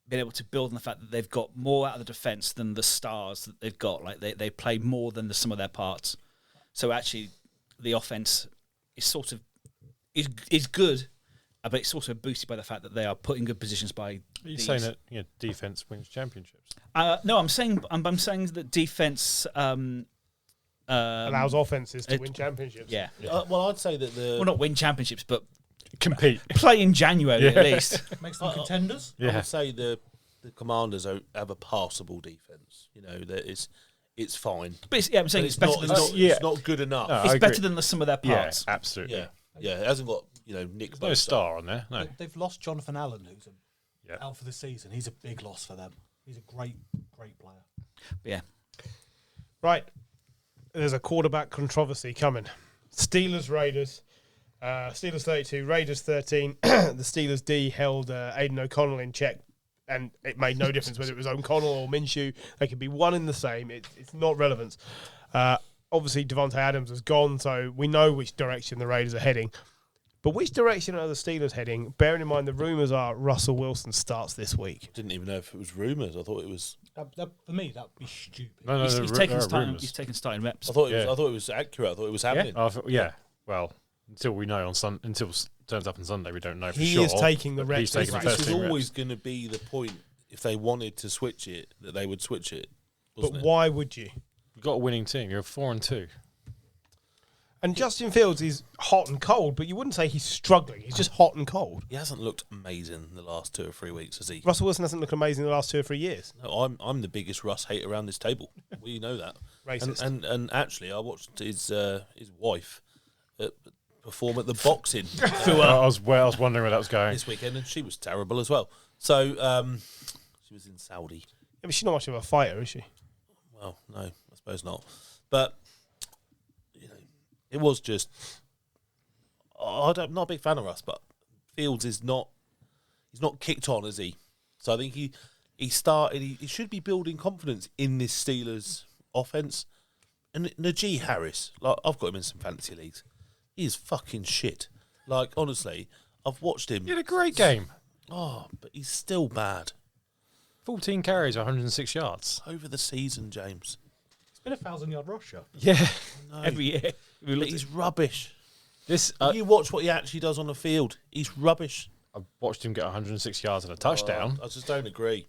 been able to build on the fact that they've got more out of the defense than the stars that they've got. Like they play more than the sum of their parts. So actually, the offense is sort of is good, but it's also boosted by the fact that they are put in good positions by.
Are you saying that defense wins championships?
No, I'm saying that defense
Allows offenses to win championships.
Yeah.
Well, I'd say that
Well, not win championships, but
Compete.
play in January at least.
Makes them contenders.
I would say the Commanders have a passable defense. You know, that it's fine.
But I'm saying
But
it's better than
it's not good enough.
No, I
it's
agree.
better than the sum of their
Yeah,
parts.
absolutely.
Yeah, it hasn't got Nick.
There's no star on there. No.
They've lost Jonathan Allen, who's
Yeah.
out for the season. He's a big loss for them. He's a great player.
But yeah.
Right. There's a quarterback controversy coming. Steelers, Raiders. Steelers 32, Raiders 13. The Steelers D held Aiden O'Connell in check, and it made no difference whether it was O'Connell or Minshew. They could be one in the same. It's not relevant. Obviously, Davante Adams has gone, so we know which direction the Raiders are heading. But which direction are the Steelers heading? Bearing in mind the rumours are Russell Wilson starts this week.
Didn't even know if it was rumours. I thought it was.
For me, that would be stupid.
No,
He's taking
rumours.
starting reps.
I thought it was accurate. I thought it was happening.
Yeah. Well, until we know until it turns up on Sunday, we don't know for
He
sure.
is taking the
but
reps.
He's taking the
This
first
This was
team
always
reps.
going to be the point. If they wanted to switch it, that they would switch it.
But
Wasn't it?
why would you?
You've got a winning team. You're 4-2.
And Justin Fields is hot and cold, but you wouldn't say he's struggling. He's just hot and cold.
He hasn't looked amazing the last 2 or 3 weeks, has he?
Russell Wilson hasn't looked amazing the last 2 or 3 years.
No, I'm the biggest Russ hater around this table. Well, you know that.
Racist.
And actually, I watched his wife perform at the boxing
I was wondering where that was going.
this weekend, and she was terrible as well. So she was in Saudi.
Yeah, but she's not much of a fighter, is she?
Well, no, I suppose not. But it was just. I'm not a big fan of Russ, but Fields is not. He's not kicked on, is he? So I think he started. He should be building confidence in this Steelers offense. And Najee Harris, like I've got him in some fantasy leagues. He is fucking shit. Like honestly, I've watched him.
He had a great game.
Oh, but he's still bad
14 carries, 106 yards.
over the season, James.
It's been a 1,000-yard rusher.
Yeah.
No,
Every year.
but he's rubbish.
This
If you watch what he actually does on the field, he's rubbish.
I watched him get 106 yards and a touchdown.
I just don't agree.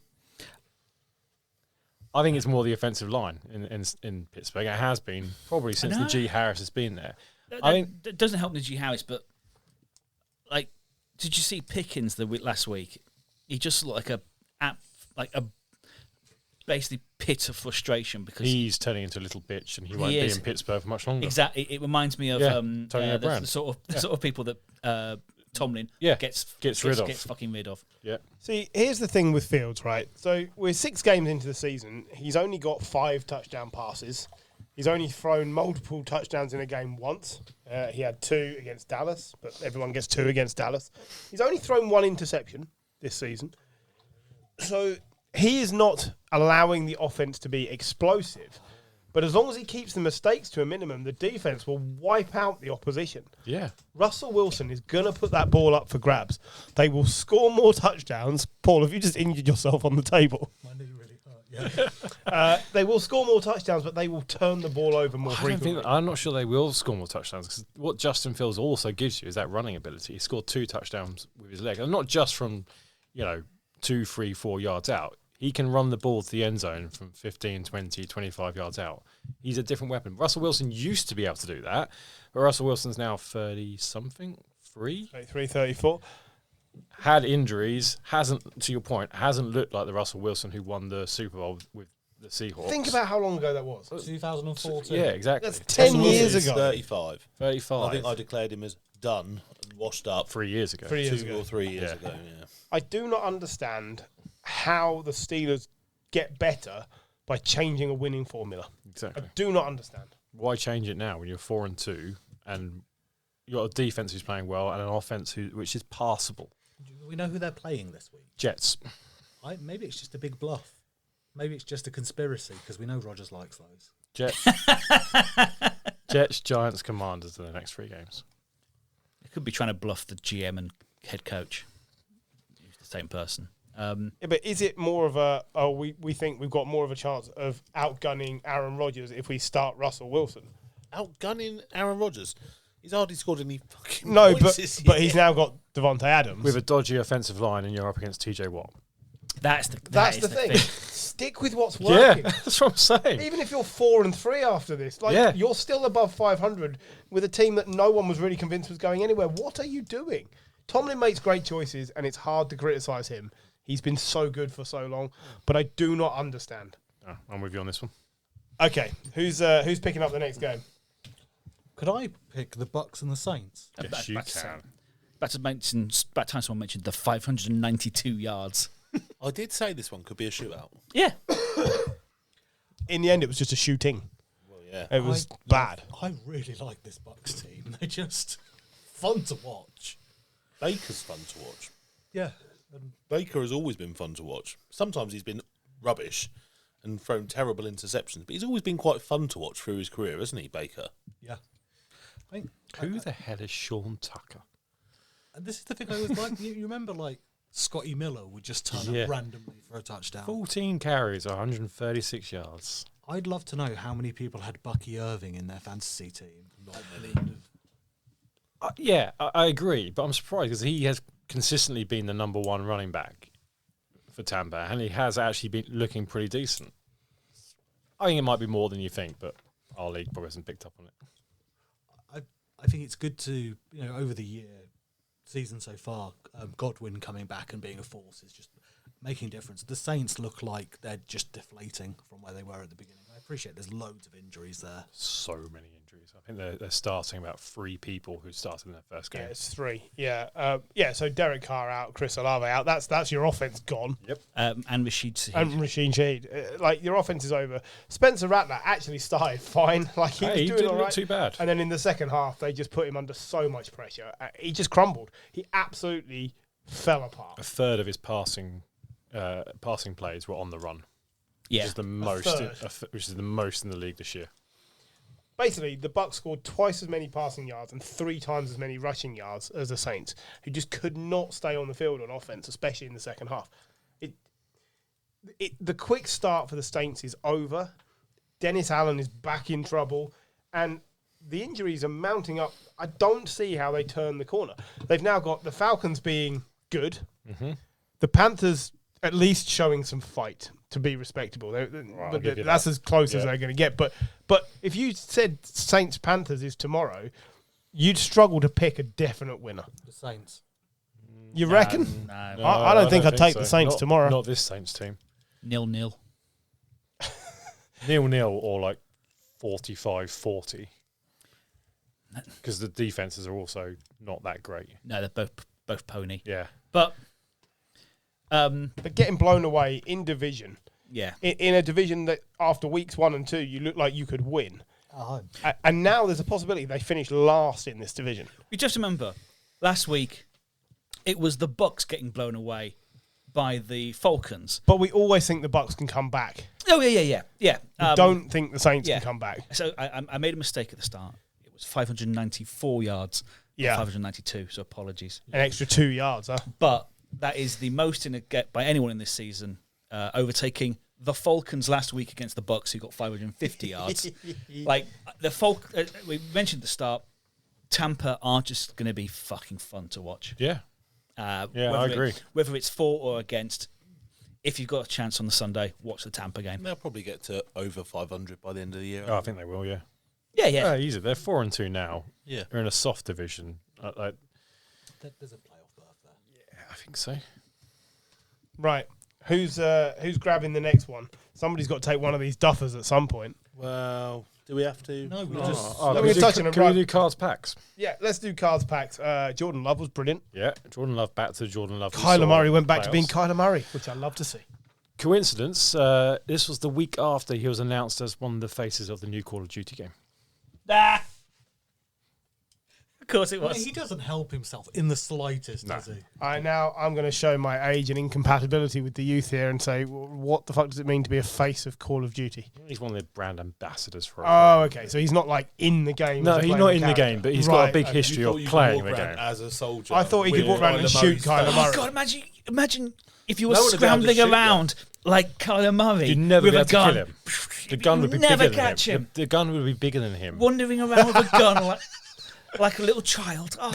I think it's more the offensive line in Pittsburgh. It has been probably since
know.
Najee Harris has been there.
I think that doesn't help Najee Harris, but did you see Pickens last week? He just looked like basically pit of frustration because
He's turning into a little bitch, and he won't be
is.
in Pittsburgh for much longer.
Exactly, it reminds me of
Tony O'Brien.
the sort of people that Tomlin gets fucking rid of.
Yeah.
See, here's the thing with Fields, right? So we're 6 games into the season. He's only got 5 touchdown passes. He's only thrown multiple touchdowns in a game once. He had 2 against Dallas, but everyone gets 2 against Dallas. He's only thrown 1 interception this season. So he is not allowing the offense to be explosive. But as long as he keeps the mistakes to a minimum, the defense will wipe out the opposition.
Yeah.
Russell Wilson is going to put that ball up for grabs. They will score more touchdowns. Paul, have you just injured yourself on the table?
My knee really hurt. Yeah.
They will score more touchdowns, but they will turn the ball over more frequently.
I'm not sure they will score more touchdowns because what Justin Fields also gives you is that running ability. He scored 2 touchdowns with his leg, and not just from 2, 3, 4 yards out. He can run the ball to the end zone from 15, 20, 25 yards out. He's a different weapon. Russell Wilson used to be able to do that, but Russell Wilson's now 30-something,
33, 34.
Had injuries, to your point, hasn't looked like the Russell Wilson who won the Super Bowl with the Seahawks.
Think about how long ago that was.
2014.
Yeah, exactly.
That's 10 years
He's
ago.
35.
35.
I think I declared him as done and washed up
3 years ago.
3 years
2
ago.
or 3 years
Yeah.
ago. Yeah.
I do not understand how the Steelers get better by changing a winning formula.
Exactly.
I do not understand.
Why change it now when you're 4-2 and you've got a defense who's playing well and an offense which is passable?
Do we know who they're playing this week?
Jets.
Maybe it's just a big bluff. Maybe it's just a conspiracy because we know Rodgers likes those.
Jets, Giants, Commanders in the next 3 games.
They could be trying to bluff the GM and head coach. It's the same person.
Yeah, but is it more of we think we've got more of a chance of outgunning Aaron Rodgers if we start Russell Wilson?
Outgunning Aaron Rodgers. He's hardly scored any fucking
No,
points
but
this
but
year.
he's now got Davante Adams.
With a dodgy offensive line and you're up against TJ Watt.
That's
That's
the
the thing. Stick with what's
Yeah,
working.
that's what I'm saying.
Even if you're 4-3 after this, you're still above 500 with a team that no one was really convinced was going anywhere. What are you doing? Tomlin makes great choices, and it's hard to criticise him. He's been so good for so long, but I do not understand.
Oh, I'm with you on this one.
Okay, who's picking up the next game?
Could I pick the Bucks and the Saints?
Yes, you can.
About time someone mentioned the 592 yards.
I did say this one could be a shootout.
Yeah.
In the end, it was just a shooting.
Well, yeah.
It was bad.
I really like this Bucks team. They're just fun to watch.
Baker's fun to watch.
Yeah.
Baker has always been fun to watch. Sometimes he's been rubbish and thrown terrible interceptions, but he's always been quite fun to watch through his career, hasn't he, Baker?
Yeah.
Who the hell is Sean Tucker?
And this is the thing I always like. You remember, Scotty Miller would just turn up randomly for a touchdown.
14 carries, 136 yards.
I'd love to know how many people had Bucky Irving in their fantasy team.
Not many.
Yeah, I agree, but I'm surprised because he has consistently been the number 1 running back for Tampa, and he has actually been looking pretty decent. I think it might be more than you think, but our league probably hasn't picked up on it.
I think it's good to, over the season so far, Godwin coming back and being a force is just making a difference. The Saints look like they're just deflating from where they were at the beginning. I appreciate there's loads of injuries there.
So many injuries. I think they're starting about 3 people who started in their first game.
Yeah, it's 3. Yeah, so Derek Carr out, Chris Olave out. That's your offense gone.
Yep.
And Rashid Shaheed.
And Rasheen Shaheed. Your offense is over. Spencer Rattler actually started fine. He was doing
didn't
all
look
right.
too bad.
And then in the second half, they just put him under so much pressure. He just crumbled. He absolutely fell apart.
A third of his passing plays were on the run.
Yeah.
Which is the most in the league this year.
Basically, the Bucks scored twice as many passing yards and 3 times as many rushing yards as the Saints, who just could not stay on the field on offense, especially in the second half. The quick start for the Saints is over. Dennis Allen is back in trouble, and the injuries are mounting up. I don't see how they turn the corner. They've now got the Falcons being good, the Panthers at least showing some fight to be respectable. But
give you
that's
that.
as close as
Yeah.
they're going to get. But if you said Saints Panthers is tomorrow, you'd struggle to pick a definite winner.
The Saints.
You reckon?
No.
I don't think I'd take the Saints tomorrow.
Not this Saints team.
0-0.
0-0 or like 45-40. Because the defenses are also not that great.
No, they're both pony.
Yeah.
But
But getting blown away in division,
yeah,
in a division that after weeks 1 and 2, you look like you could win.
Oh.
And now there's a possibility they finish last in this division.
you just remember last week it was the Bucks getting blown away by the Falcons.
But we always think the Bucks can come back.
Oh yeah.
We don't think the Saints
yeah.
can come back.
So I made a mistake at the start. It was 594 yards.
Yeah.
592. So apologies.
An extra 2 yards, huh?
But that is the most in a get by anyone in this season, overtaking the Falcons last week against the Bucks, who got 550 yards. Like the we mentioned at the start, Tampa are just going to be fucking fun to watch.
Yeah. I agree.
Whether it's for or against, if you've got a chance on the Sunday, watch the Tampa game.
They'll probably get to over 500 by the end of the year.
Oh, I think they will, yeah.
Yeah.
Easy. They're 4-2 now.
Yeah.
They're in a soft division.
There's a playoff berth there.
Yeah, I think so.
Right. Who's grabbing the next one? Somebody's got to take one of these duffers at some point.
Well, do we have to?
No, we
No,
can
we're touching them,
can
right.
we do cards packs?
Yeah, let's do cards packs. Jordan Love was brilliant.
Yeah. Jordan Love back to Jordan Love. we
Kyler
saw
Murray
in
went
the
back to being
playoffs.
Kyler Murray, which I love to see.
Coincidence, this was the week after he was announced as one of the faces of the new Call of Duty game.
Of course it was.
He doesn't help himself in the slightest, does he?
I'm going to show my age and incompatibility with the youth here and say, what the fuck does it mean to be a face of Call of Duty?
He's one of the brand ambassadors for it.
Oh, okay. So he's not like in the game.
No,
as a
he's
playing
not in the
character.
game, but he's got a
Right,
big
okay.
history
You thought
of
you could
playing
walk
the
around
game.
as a soldier.
I thought he could
with
walk around and
Kyler
shoot
Murray's
Kyler
face.
Murray.
God, imagine if you were
No one would be able to
scrambling
shoot you.
around like Kyler Murray
You'd never
with
be
a
able to
gun.
kill him. The gun would be
Never
bigger than
catch him.
The gun would be bigger than him.
Wandering around with a gun like a little child. Oh,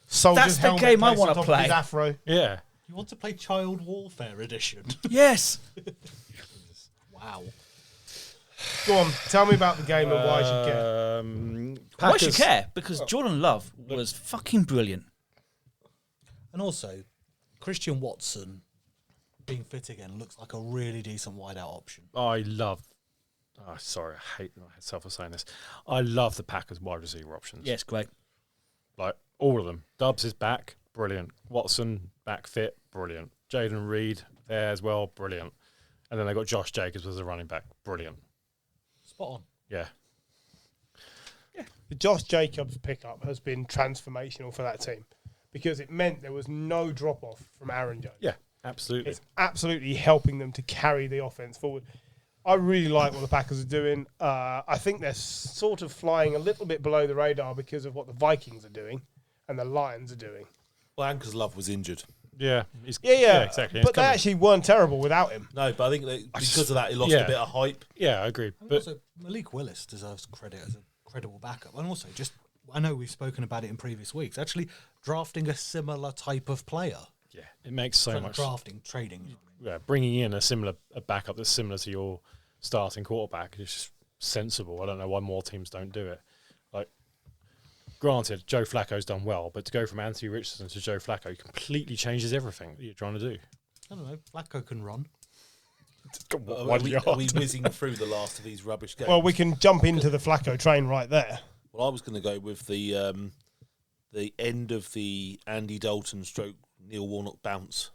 Soldier's
That's the
helmet
game I
placed on
wanna
top of
play.
his afro.
Yeah.
You want to play Child Warfare Edition?
yes.
Wow.
Go on, tell me about the game and why I should care.
Why should you care? Because Jordan Love was fucking brilliant.
And also, Christian Watson being fit again looks like a really decent wideout option.
I love. Oh, sorry, I hate myself for saying this. I love the Packers wide receiver options.
Yes, great.
Like all of them. Dubs is back, brilliant. Watson back fit, brilliant. Jaden Reed there as well, brilliant. And then they got Josh Jacobs as a running back, brilliant.
Spot on.
Yeah.
The Josh Jacobs pickup has been transformational for that team because it meant there was no drop off from Aaron Jones.
Yeah, absolutely.
It's absolutely helping them to carry the offense forward. I really like what the Packers are doing. I think they're sort of flying a little bit below the radar because of what the Vikings are doing and the Lions are doing.
Well, and because Love was injured.
Yeah.
Yeah,
exactly.
But they actually weren't terrible without him.
No, but I think that because of that, he lost
yeah.
a bit of hype.
Yeah, I agree.
And
But
also, Malik Willis deserves credit as a credible backup. And also, I know we've spoken about it in previous weeks, actually drafting a similar type of player.
yeah, it makes so much.
Drafting, trading.
Yeah, bringing in a backup that's similar to your starting quarterback is just sensible. I don't know why more teams don't do it. Like, granted, Joe Flacco's done well, but to go from Anthony Richardson to Joe Flacco completely changes everything that you're trying to do.
I don't know. Flacco can run.
Are we whizzing through the last of these rubbish games?
Well, we can jump into the Flacco train right there.
Well, I was going to go with the end of the Andy Dalton stroke Neil Warnock bounce.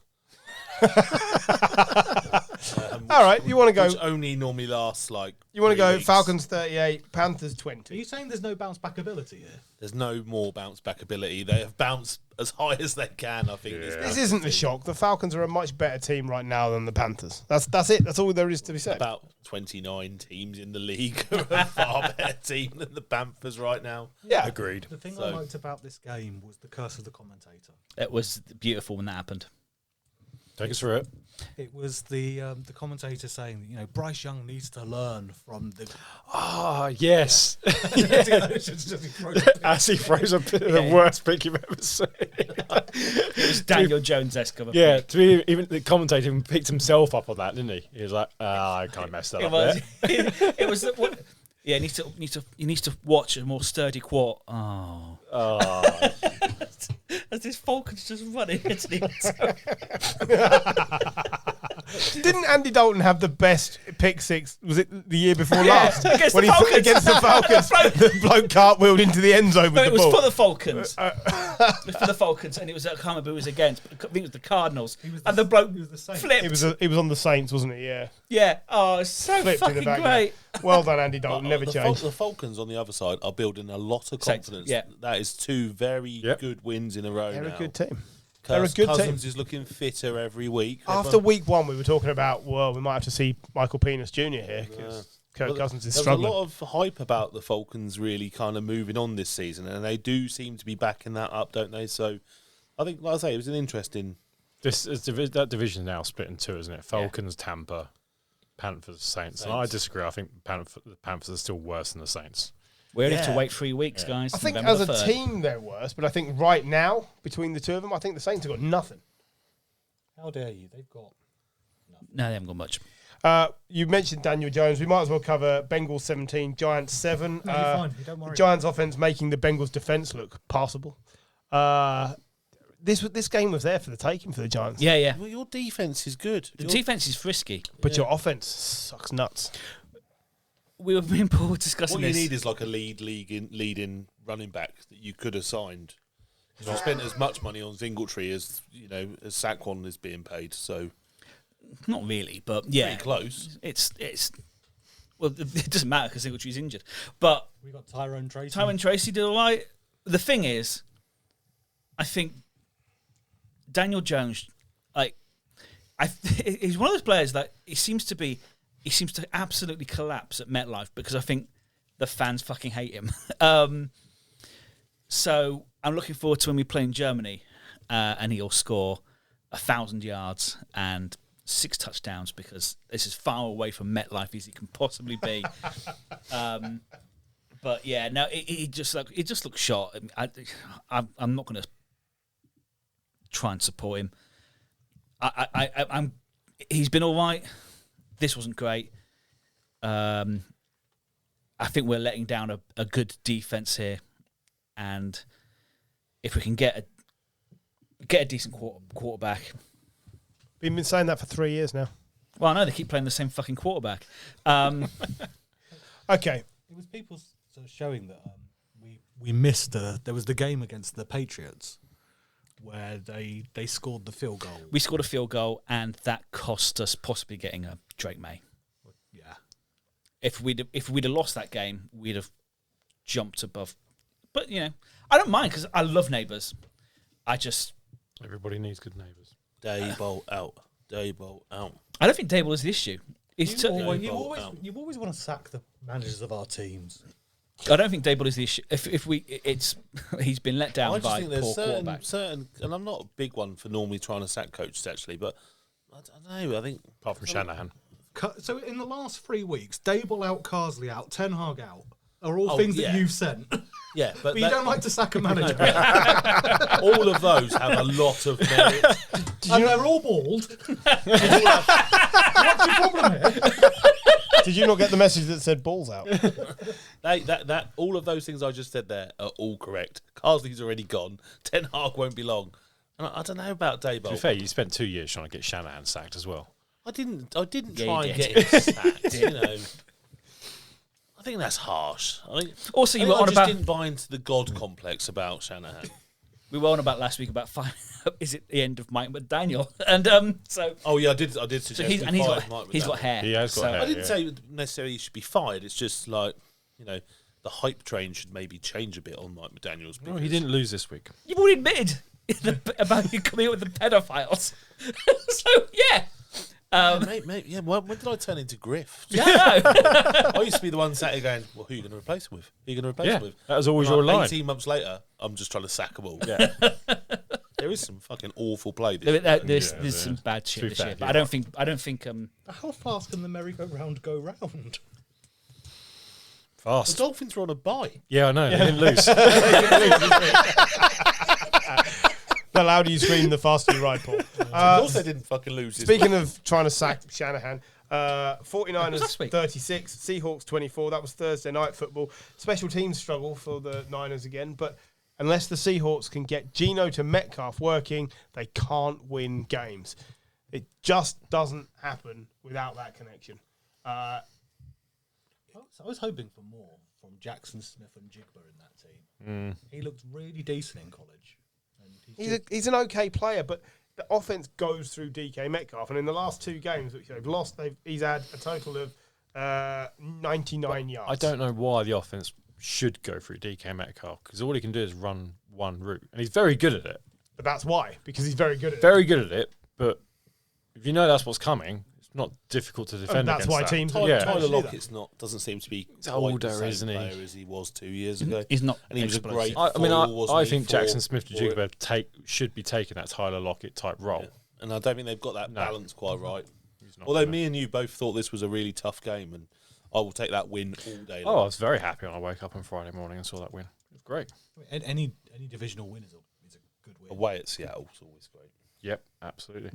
All right, you want to
Which
go?
only normally lasts like.
You want to
3
go?
weeks.
Falcons 38, Panthers
Are
20.
you saying there's no bounce back ability here?
There's no more bounce back ability. They have bounced as high as they can. I think.
This isn't the shock. The Falcons are a much better team right now than the Panthers. That's it. That's all there is to be said.
About 29 teams in the league are a far better team than the Panthers right now.
Yeah,
Agreed.
The thing I
So-
liked about this game was the curse of the commentator.
It was beautiful when that happened.
Take us through it.
It was the commentator saying, you know, Bryce Young needs to learn from the.
Ah, yes. As he throws a bit of the
Yeah.
worst pick you've ever seen.
It was Daniel Jones-esque of a
Yeah,
pick.
to me, even the commentator even picked himself up on that, didn't he? He was like, I kind of messed that
It
up
was.
there.
It was. Yeah, you need to watch a more sturdy quart. Oh,
Oh,
as this Falcon's just running, isn't he?
Didn't Andy Dalton have the best pick six. Was it the year before last?
Against
when
the Falcons.
Against the Falcons. The bloke cartwheeled into the end zone with
But
the
it was
ball.
for the Falcons. For the Falcons, and it was, I can't remember who it was against, but I think it was the Cardinals. And the bloke flipped.
It was on the Saints, wasn't it? Yeah.
Yeah. Oh, it's so
Flipped in the
fucking
back
great.
Well done, Andy Dalton. Never change.
The Falcons on the other side are building a lot of
Saints,
confidence.
yeah.
That is two very good wins in a row
They're
now.
a good team. They're a good
Cousins
team.
is looking fitter every week.
After week one, we were talking about, well, we might have to see Michael Penis Jr. here because Kirk Cousins is struggling.
There's a lot of hype about the Falcons really kind of moving on this season, and they do seem to be backing that up, don't they? So I think, like I say, it was an interesting...
That division now split in two, isn't it? Falcons, Tampa, Panthers, Saints. And I disagree. I think the Panthers are still worse than the Saints.
We only have to wait 3 weeks, guys.
I think
November
as a
3rd.
team they're worse, but I think right now, between the two of them, I think the Saints have got nothing.
How dare you? They've got.
No, they haven't got much.
You mentioned Daniel Jones. We might as well cover Bengals 17, Giants 7.
No, you're fine. You don't worry.
Giants offense making the Bengals defense look passable. This game was there for the taking for the Giants.
Yeah, yeah.
Well, your defense is good.
The defense is frisky.
But your offense sucks nuts.
We were being Paul discussing
What you
this.
need is like a lead-in running back that you could have signed. You spent as much money on Singletary as as Saquon is being paid. So
Not really, but yeah,
pretty close.
It's well, it doesn't matter because Singletary's injured. But
We got Tyrone Tracy.
Tyrone Tracy did all right. The thing is, I think Daniel Jones, he's one of those players that he seems to absolutely collapse at MetLife because I think the fans fucking hate him. So I'm looking forward to when we play in Germany and he'll score 1,000 yards and 6 touchdowns because it's as far away from MetLife as he can possibly be. But yeah, no, it just looks shot. I'm not going to try and support him. He's been all right. This wasn't great. I think we're letting down a good defense here, and if we can get a decent quarterback.
We've been saying that for 3 years now.
Well, I know they keep playing the same fucking quarterback.
Okay.
It was people sort of showing that we missed. There was the game against the Patriots where they scored the field goal.
We scored a field goal, and that cost us possibly getting a Drake May.
Yeah.
If we'd have lost that game, we'd have jumped above. But I don't mind because I love neighbours.
Everybody needs good neighbours.
Dayball out. Dayball out.
I don't think Dable is the issue.
You always want to sack the managers of our teams.
I don't think Dable is the issue. He's been let down
I just
by
think there's
poor quarterback.
certain, and I'm not a big one for normally trying to sack coaches actually, but I don't know. I think
Apart from Shanahan.
So in the last 3 weeks, Dable out, Carsley out, Ten Hag out are all
Oh,
things
yeah.
that you've sent.
yeah, but
But you don't like to sack a manager.
all of those have a lot of merit.
And they're all bald. What's your problem here?
Did you not get the message that said balls out?
That all of those things I just said there are all correct. Carsley's already gone. Ten Hag won't be long. And I don't know about
To be
Dayball.
fair, you spent 2 years trying to get Shanahan sacked as well.
I didn't
Yeah,
try
you
and
did.
get him sacked. I think that's harsh.
Also, you
I
were
think I
on
just
about
didn't buy into the God complex about Shanahan.
we were on about last week about is it the end of Mike McDaniel? And so
Oh yeah, I did suggest.
so
we
he's
fired Mike
he's got
McDaniel.
hair.
He has got
So-
hair.
I didn't
Yeah.
say necessarily he should be fired. It's just like the hype train should maybe change a bit on Mike McDaniel's.
No, he didn't lose this week.
You've already admitted about you coming up with the pedophiles. So yeah.
Mate, yeah. When did I turn into Griff?
Yeah, no.
I used to be the one sat here going, "Well, who are you going to replace him with? Who are you going to replace
Yeah,
him with?"
that was always
And
your
like
line.
18 months later, I'm just trying to sack them all.
Yeah.
There is some fucking awful play. This
There's
Yeah,
some bad shit
To be
this
fair,
year, but
yeah.
I don't think
How fast can the merry-go-round go round?
the
Fast.
Dolphins were on a bye.
Yeah, I know. They didn't lose.
The louder you scream, the faster you ride, Paul.
Of course, they didn't fucking lose. This
Speaking of trying to sack Shanahan,
That was
49ers
last week.
36, Seahawks 24. That was Thursday night football. Special teams struggle for the Niners again, but unless the Seahawks can get Geno to Metcalf working, they can't win games. It just doesn't happen without that connection.
I was hoping for more from Jackson Smith and Jigba in that team. He looked really decent in college. And
He's an okay player, but the offense goes through DK Metcalf, and in the last 2 games which they've lost, he's had a total of 99 yards.
I don't know why the offense should go through DK Metcalf, because all he can do is run one route, and he's very good at it.
But that's why, because he's very good at it.
Very good at it, but if you know that's what's coming, it's not difficult to defend
that's
against
why
that.
teams
Tyler,
Yeah.
Tyler
do that.
Lockett's doesn't seem to be
He's
quite
older,
the same
isn't he?
player as he was 2 years ago.
He's not.
And he was a
explosive.
great
I think Jackson Smith-Njigba should be taking that Tyler Lockett type role.
Yeah. And I don't think they've got that
No.
balance quite right.
He's not
Although
gonna-
me and you both thought this was a really tough game, and I will take that win all day long.
Oh, I was very happy when I woke up on Friday morning and saw that win. It was great.
any divisional win is a good win.
Away at Seattle is always great.
Yep, absolutely.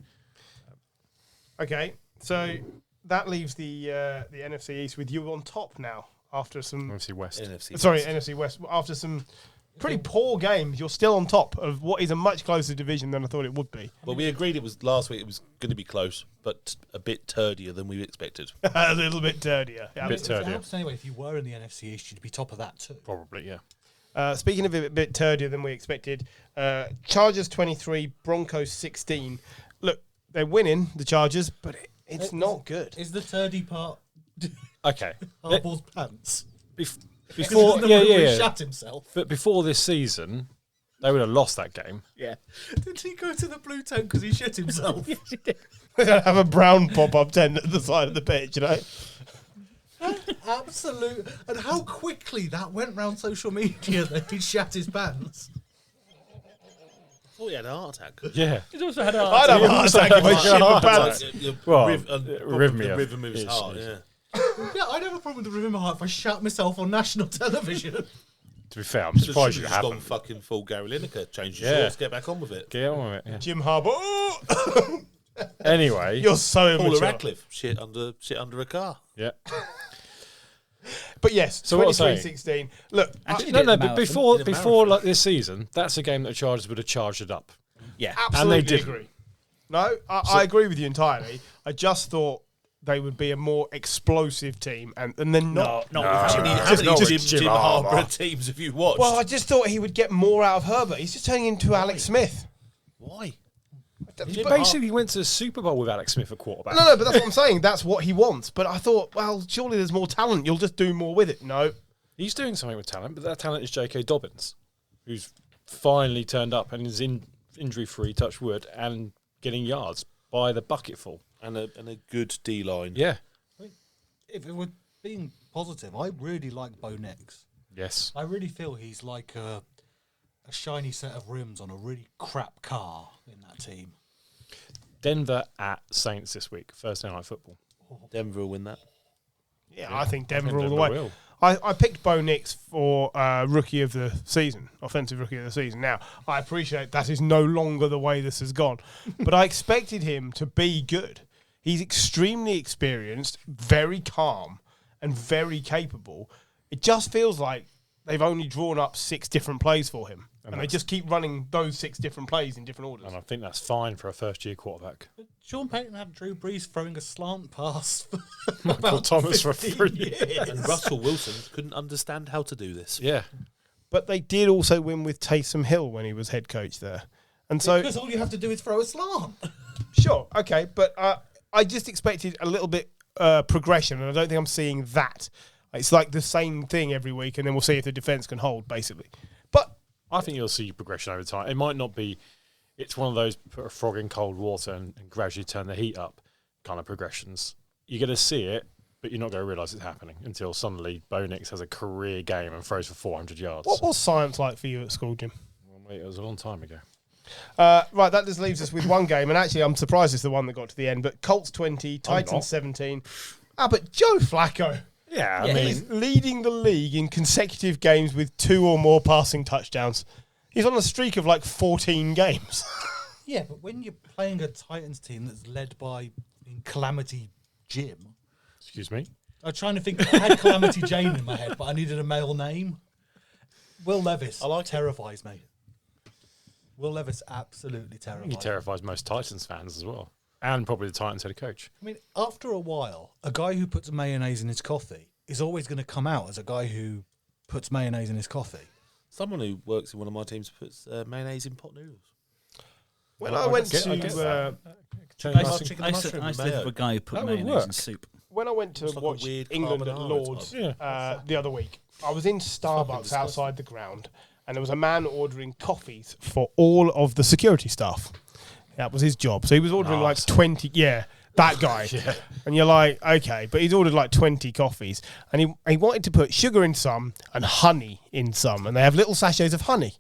Okay, so that leaves the NFC East with you on top now after some.
NFC West.
NFC West after some pretty poor games. You're still on top of what is a much closer division than I thought it would be.
Well, we agreed it was last week. It was going to be close, but a bit turdier than we expected.
A little bit dirtier. Yeah.
Bit
It
turdier.
helps anyway. If you were in the NFC East, you'd be top of that too.
Probably, yeah.
Speaking of a bit turdier than we expected, Chargers 23, Broncos 16. Look, they're winning the Chargers, but it's not good.
Is the turdy part
Okay.
Harbaugh's pants?
Before,
Because
yeah.
shut himself.
But before this season, they would have lost that game.
Yeah.
Did he go to the blue tent because he shit himself?
They have a brown pop-up tent at the side of the pitch, you know.
Absolute. And how quickly that went round social media that he shat his pants.
I thought he had a heart attack.
Yeah.
He's also had a.
I'd have a heart attack if I shit my pants.
Well,
Rhythm of his
is-
heart,
is-
yeah.
Yeah, I'd have a problem with the rhythm of my heart if I shat myself on national television.
To be fair, I'm surprised you
Just gone
haven't.
fucking full Gary Lineker. Change your
Yeah.
shorts, get back on with it.
Get on with it. Yeah.
Jim Harbaugh.
Anyway.
You're so
Paula
immature.
Radcliffe, shit under a car.
Yeah.
But yes,
So what I'm saying-
23-16. Look,
Actually,
No,
did the
but
marathon.
before
Did a
before
marathon.
like this season, that's a game that the Chargers would have charged it up.
Yeah.
absolutely
didn't.
agree. No, I agree with you entirely. I just thought they would be a more explosive team, and they're not.
No,
How many
not with
Jim
Jim
Harbaugh
Harbaugh.
teams have you watched?
Well, I just thought he would get more out of Herbert. He's just turning into Alex Smith.
Why?
He basically went to the Super Bowl with Alex Smith at quarterback.
No, but that's what I'm saying. That's what he wants. But I thought, well, surely there's more talent. You'll just do more with it. No.
He's doing something with talent, but that talent is J.K. Dobbins, who's finally turned up and is injury-free, touch wood, and getting yards by the bucketful.
And a good D line.
Yeah.
If it were being positive, I really like Bo Nix.
Yes.
I really feel he's like a shiny set of rims on a really crap car in that team.
Denver at Saints this week, Thursday Night Football.
Denver will win that.
Yeah, I think Denver
Denver
all the way.
will.
I picked Bo Nix for Rookie of the Season, Offensive Rookie of the Season. Now, I appreciate that is no longer the way this has gone, but I expected him to be good. He's extremely experienced, very calm, and very capable. It just feels like they've only drawn up 6 different plays for him, and they just keep running those 6 different plays in different orders.
And I think that's fine for a first-year quarterback.
Sean Payton had Drew Brees throwing a slant pass for
Michael
about
Thomas for
15
3
years.
And Russell Wilson couldn't understand how to do this.
Yeah.
But they did also win with Taysom Hill when he was head coach there. And so,
Because all you have to do is throw a slant.
sure, okay, but I just expected a little bit progression, and I don't think I'm seeing that. It's like the same thing every week, and then we'll see if the defense can hold, basically. But
I think you'll see progression over time. It might not be, it's one of those put a frog in cold water and gradually turn the heat up kind of progressions. You're going to see it, but you're not going to realise it's happening until suddenly Bo Nix has a career game and throws for 400 yards.
what was science like for you at school, Jim?
Well, mate, it was a long time ago.
Right, that just leaves us with one game, and actually I'm surprised it's the one that got to the end, but Colts 20,
not.
Titans 17. But Joe Flacco
Yeah, I
is
mean,
leading the league in consecutive games with 2 or more passing touchdowns. He's on a streak of like 14 games.
Yeah, but when you're playing a Titans team that's led by Calamity Jim,
excuse me.
I was trying to think. I had Calamity Jane in my head, but I needed a male name. Will Levis terrifies me. Will Levis absolutely terrifies
He
me.
terrifies most Titans fans as well. And probably the Titans head coach.
I mean, after a while, a guy who puts mayonnaise in his coffee is always going to come out as a guy who puts mayonnaise in his coffee.
Someone who works in one of my teams puts mayonnaise in pot noodles.
When I went to
I used to live with a guy who put
That would
mayonnaise in
work.
soup.
when I went to
It's like a
watch
weird
England at
carbonara
Lords
type.
the other week, I was in Starbucks
disgusting.
outside the ground, and there was a man ordering coffees for all of the security staff. That was his job. So he was ordering like 20. Yeah, that guy. And you're like, okay, but he's ordered like 20 coffees, and he wanted to put sugar in some and honey in some, and they have little sachets of honey.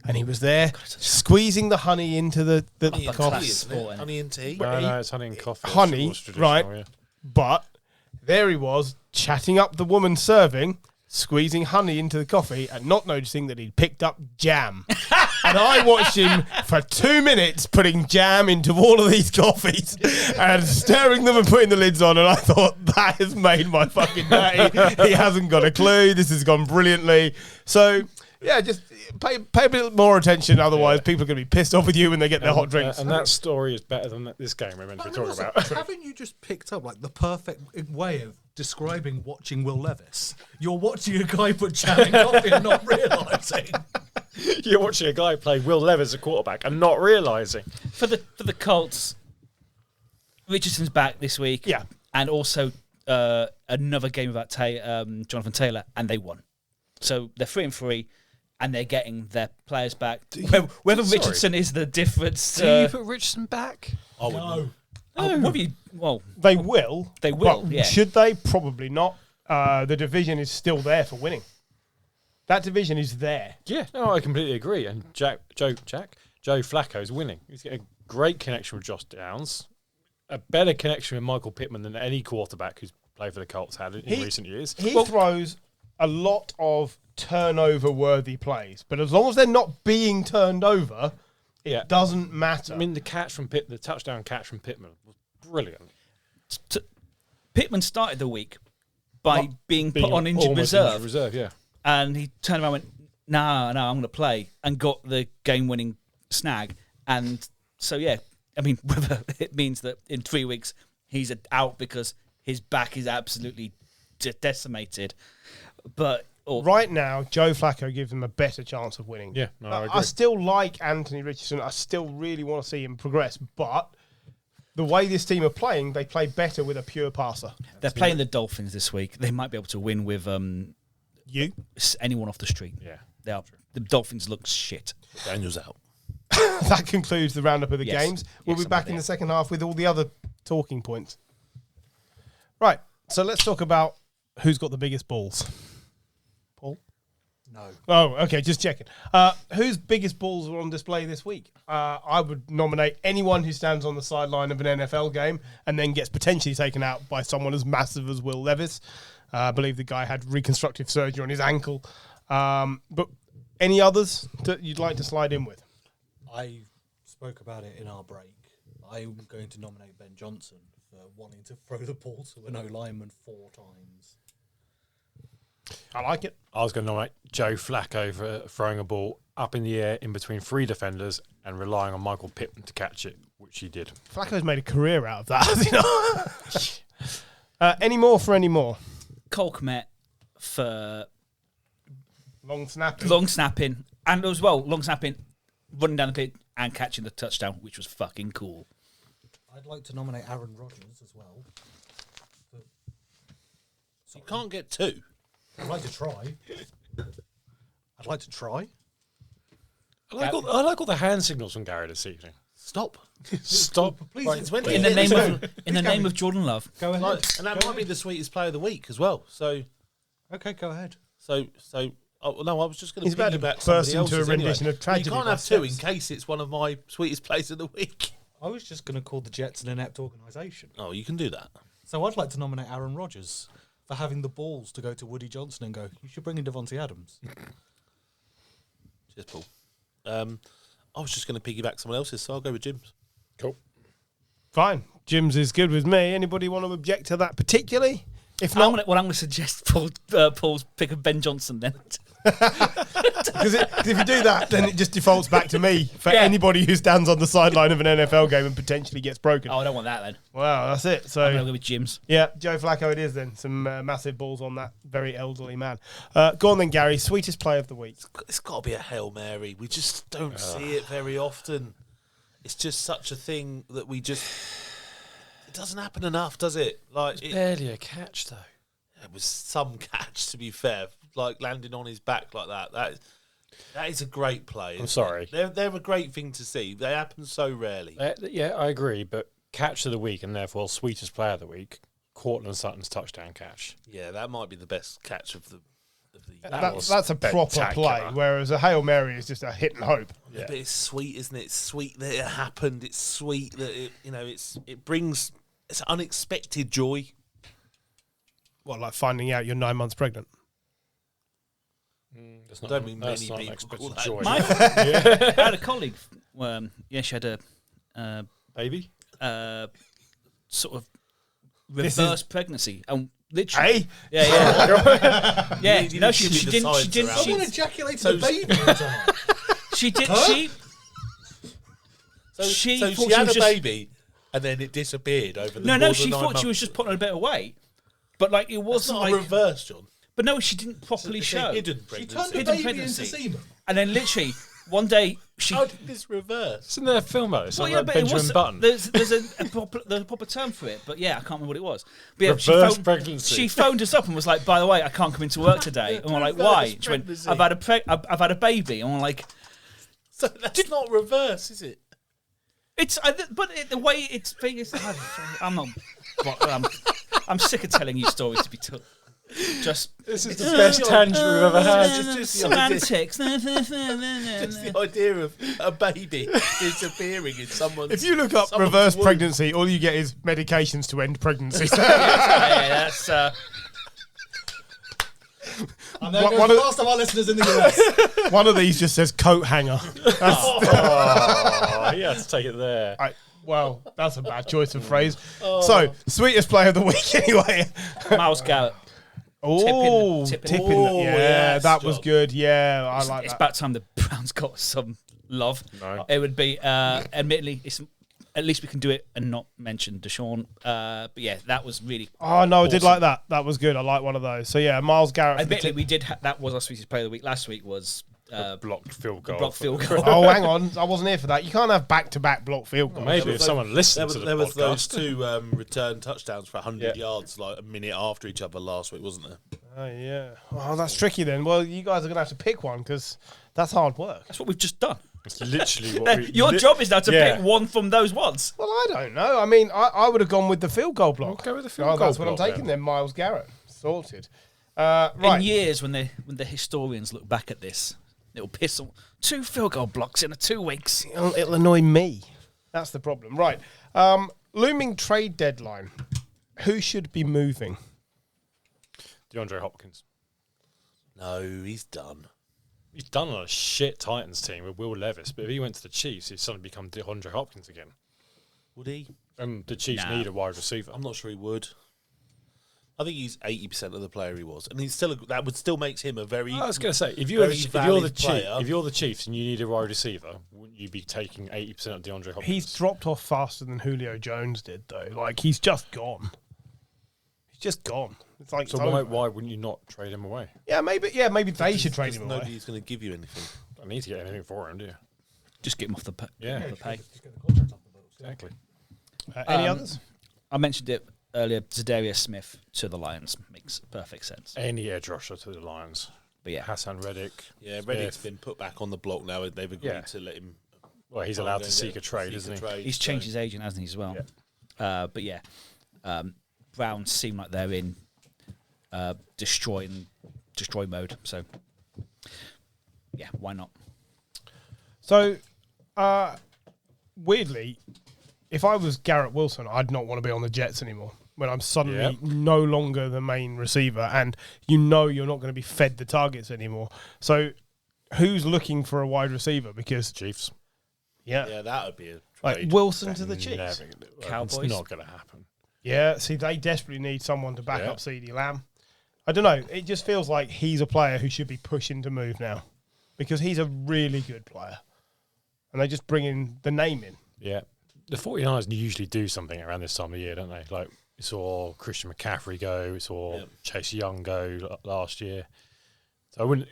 And he was there squeezing the honey into the
Honey and
coffee.
tea, isn't it? Honey and tea.
No, it's honey and coffee. That's
Honey,
what's traditional,
right.
yeah.
But there he was, chatting up the woman serving, squeezing honey into the coffee and not noticing that he'd picked up jam. And I watched him for 2 minutes putting jam into all of these coffees and stirring them and putting the lids on. And I thought, that has made my fucking day. He hasn't got a clue. This has gone brilliantly. So, yeah, just pay a bit more attention. Otherwise, people are going to be pissed off with you when they get their hot drinks.
And that story is better than this game we're meant to be talking
Also,
about.
haven't you just picked up like the perfect way of describing watching Will Levis? You're watching a guy put jam in coffee and not realising.
You're watching a guy play Will Levis at quarterback and not realising.
For the Colts, Richardson's back this week.
Yeah.
And also another game about Jonathan Taylor, and they won. So they're 3-3, and they're getting their players back. Whether
Sorry.
Richardson is the difference.
Do you put Richardson back?
I wouldn't.
what have you? Well,
They will.
They will,
But
yeah.
should they? Probably not. The division is still there for winning. That division is there.
Yeah, no, I completely agree. And Joe Flacco's winning. He's getting a great connection with Josh Downs, a better connection with Michael Pittman than any quarterback who's played for the Colts had in recent years.
He throws a lot of turnover-worthy plays, but as long as they're not being turned over, it doesn't matter.
I mean, the touchdown catch from Pittman was brilliant.
Pittman started the week by being put on injured
almost
reserve.
Injured reserve, yeah.
And he turned around and went, no, I'm going to play, and got the game-winning snag. And so, yeah, I mean, whether it means that in 3 weeks he's out because his back is absolutely decimated. But
right now, Joe Flacco gives them a better chance of winning.
Yeah, no, I agree.
I still like Anthony Richardson. I still really want to see him progress, but the way this team are playing, they play better with a pure passer.
they're playing the Dolphins this week. They might be able to win with anyone off the street.
Yeah.
They are. The Dolphins look shit.
Daniel's out.
That concludes the roundup of the
Yes.
games. We'll
Yes,
be back
I'm
in
there.
the second half with all the other talking points. Right, so let's talk about who's got the biggest balls. Paul?
No.
Oh, okay, just checking. Whose biggest balls are on display this week? I would nominate anyone who stands on the sideline of an NFL game and then gets potentially taken out by someone as massive as Will Levis. I believe the guy had reconstructive surgery on his ankle. But any others that you'd like to slide in with?
I spoke about it in our break. I'm going to nominate Ben Johnson for wanting to throw the ball to an O-lineman 4 times.
I like it.
I was going to nominate Joe Flacco for throwing a ball up in the air in between 3 defenders and relying on Michael Pittman to catch it, which he did.
Flacco's made a career out of that, has he not? Any more?
Cole Kmet for
Long snapping.
long snapping, and as well, long snapping, running down the pit and catching the touchdown, which was fucking cool.
I'd like to nominate Aaron Rodgers as well.
You can't get 2.
I'd like to try.
I like all the hand signals from Gary this evening.
Stop.
Stop.
Please,
Right, it's when
In the name of Jordan Love.
go ahead.
And that might be the sweetest player of the week as well. So
Okay, go ahead.
no, I was just going
He's
to
about to
piggyback
burst
somebody
into a
else's
rendition
anyway.
of tragedy
You can't
by
have 2 in
steps.
case it's one of my sweetest players of the week.
I was just going to call the Jets an inept organisation.
Oh, you can do that.
So I'd like to nominate Aaron Rodgers for having the balls to go to Woody Johnson and go, you should bring in Davante Adams.
Cheers, Paul. I was just going to piggyback someone else's, so I'll go with Jim's.
Cool.
Fine. Jim's is good with me. Anybody want to object to that particularly? If
I'm
not,
going to suggest Paul's pick of Ben Johnson then.
because if you do that, then it just defaults back to me for
Yeah.
anybody who stands on the sideline of an NFL game and potentially gets broken.
Oh, I don't want that then.
Wow, that's it.
I'm
So
going to go with Jim's.
yeah, Joe Flacco it is then. Some massive balls on that very elderly man. Go on then, Gary. Sweetest play of the week.
It's got to be a Hail Mary. We just don't see it very often. It's just such a thing that we just... It doesn't happen enough, does it? Like
Barely a catch, though.
it was some catch, to be fair. Like landing on his back like that. That is a great play.
I'm sorry.
They're a great thing to see. They happen so rarely.
Yeah, I agree, but catch of the week and therefore sweetest player of the week, Cortland Sutton's touchdown catch.
Yeah, that might be the best catch of the.
That's a proper play, whereas a Hail Mary is just a hit and hope.
Yeah. But it's sweet, isn't it? It's sweet that it happened. It's sweet that it brings it's unexpected joy.
What, like finding out you're 9 months pregnant?
That's not,
Don't mean
that's
many
not
people
unexpected
call
joy.
I had a colleague. She had a
Baby?
sort of
This
reverse pregnancy, and literally,
Hey,
yeah.
You
You know,
didn't give
she
me the
didn't. She
science
didn't.
around
Someone
it.
ejaculated
So-
a baby in time.
She did.
So
She
she
thought she
had
was
a
just-
baby, and then it disappeared over the.
No,
more than
she
9
thought she was
months.
just putting on a bit of weight, but like it
It's
wasn't
not
like.
a reverse, John.
But no, she didn't properly
It's
show.
a hidden
She
pregnancy.
turned a
Hidden
baby
pregnancy.
into semen.
And then literally one day she.
How did this reverse?
Isn't there a film about it?
Well,
Something
yeah,
like
but it
Benjamin
was.
Button.
There's a proper term for it, but yeah, I can't remember what it was. But yeah,
Reverse pregnancy.
She phoned us up and was like, "By the way, I can't come into work today." And we're like,
Reverse
"Why?" She went,
pregnancy.
I've had a baby," and we're like,
So that's not reverse, is it?
the way it's being is, I'm not. I'm sick of telling you stories to be told. Just
This is the best tangent we've ever had.
It's just the idea-
semantics.
Just the idea of a baby disappearing in someone's.
if you look up
someone's
reverse
womb.
pregnancy, all you get is medications to end pregnancy.
Yeah, that's.
And there
One
goes
of
the
the-
last of our listeners in the US.
One of these just says coat hanger.
Oh, he had to take it there.
Well, that's a bad choice of phrase. So, sweetest play of the week anyway.
Miles Garrett.
Oh,
Tipping.
tipping.
Oh,
Yeah,
yes,
that was
John.
good. Yeah, I like
It's
that.
about time the Browns got some love.
No.
It would be, admittedly, at least we can do it and not mention Deshaun. But yeah, that was really.
Oh, no, I did
awesome.
like that. That was good. I like one of those. So, yeah, Miles Garrett. for the
Admittedly,
tip.
we did. That was our sweetest play of the week. Last week was
Blocked field goal.
block field goal.
Oh, hang on. I wasn't here for that. You can't have back-to-back block field goals.
Maybe if someone
There
listened
was,
to the
there was those
podcast.
two return touchdowns for 100
Yeah.
yards, like a minute after each other last week, wasn't there?
Oh, yeah. Oh, that's tricky then. Well, you guys are going to have to pick one because that's hard work.
That's what we've just done.
It's literally what we...
Your job is now to
Yeah.
pick one from those ones.
Well, I don't know. I mean, I would have gone with the field goal block.
We'll go with the field
Oh,
goal
that's what I'm
block
taking
then.
then. Miles Garrett. Sorted.
In
Right.
years, when the historians look back at this, it'll piss them. 2 field goal blocks in 2 weeks.
It'll annoy me. That's the problem. Right. Looming trade deadline. Who should be moving?
DeAndre Hopkins.
No, he's done.
He's done on a shit Titans team with Will Levis, but if he went to the Chiefs, he'd suddenly become DeAndre Hopkins again.
Would he?
The Chiefs
Nah.
need a wide receiver.
I'm not sure he would. I think he's 80% of the player he was, and he's still that would still makes him a very.
I was going to say, if
very
you're
valid player.
the Chiefs and you need a wide receiver, wouldn't you be taking 80% of DeAndre Hopkins?
He's dropped off faster than Julio Jones did, though. Like, he's just gone. He's just gone. It's like,
so
it's over.
why wouldn't you not trade him away?
Yeah, maybe they should trade him away.
Nobody's going to give you anything.
I need to get anything for him, do you?
Just get him off the
Yeah,
the pay.
exactly.
Any others?
I mentioned it earlier. Zadarius Smith to the Lions makes perfect sense.
Any edge rusher to the Lions.
But yeah,
Hassan Reddick.
Yeah,
Smith.
Reddick's been put back on the block now. They've agreed
Yeah.
to let him.
Well, he's
try and
allowed
go
to
and
seek
get
a trade, isn't he?
he's changed his agent, hasn't he, as well? But yeah, Browns seem like they're in destroy mode. So yeah, why not?
So, weirdly, if I was Garrett Wilson, I'd not want to be on the Jets anymore. When I'm suddenly
Yep.
no longer the main receiver, and you know you're not going to be fed the targets anymore. So, who's looking for a wide receiver? Because
Chiefs.
yeah,
Yeah, that would be a
like
trade.
Wilson to the Chiefs.
Never,
Cowboys.
It's not going to happen.
Yeah, see, they desperately need someone to back up CeeDee Lamb. I don't know. It just feels like he's a player who should be pushing to move now because he's a really good player. And they just bring in the name in.
Yeah. The 49ers usually do something around this time of year, don't they? Like, we saw Christian McCaffrey go, we saw Chase Young go last year. So I wouldn't.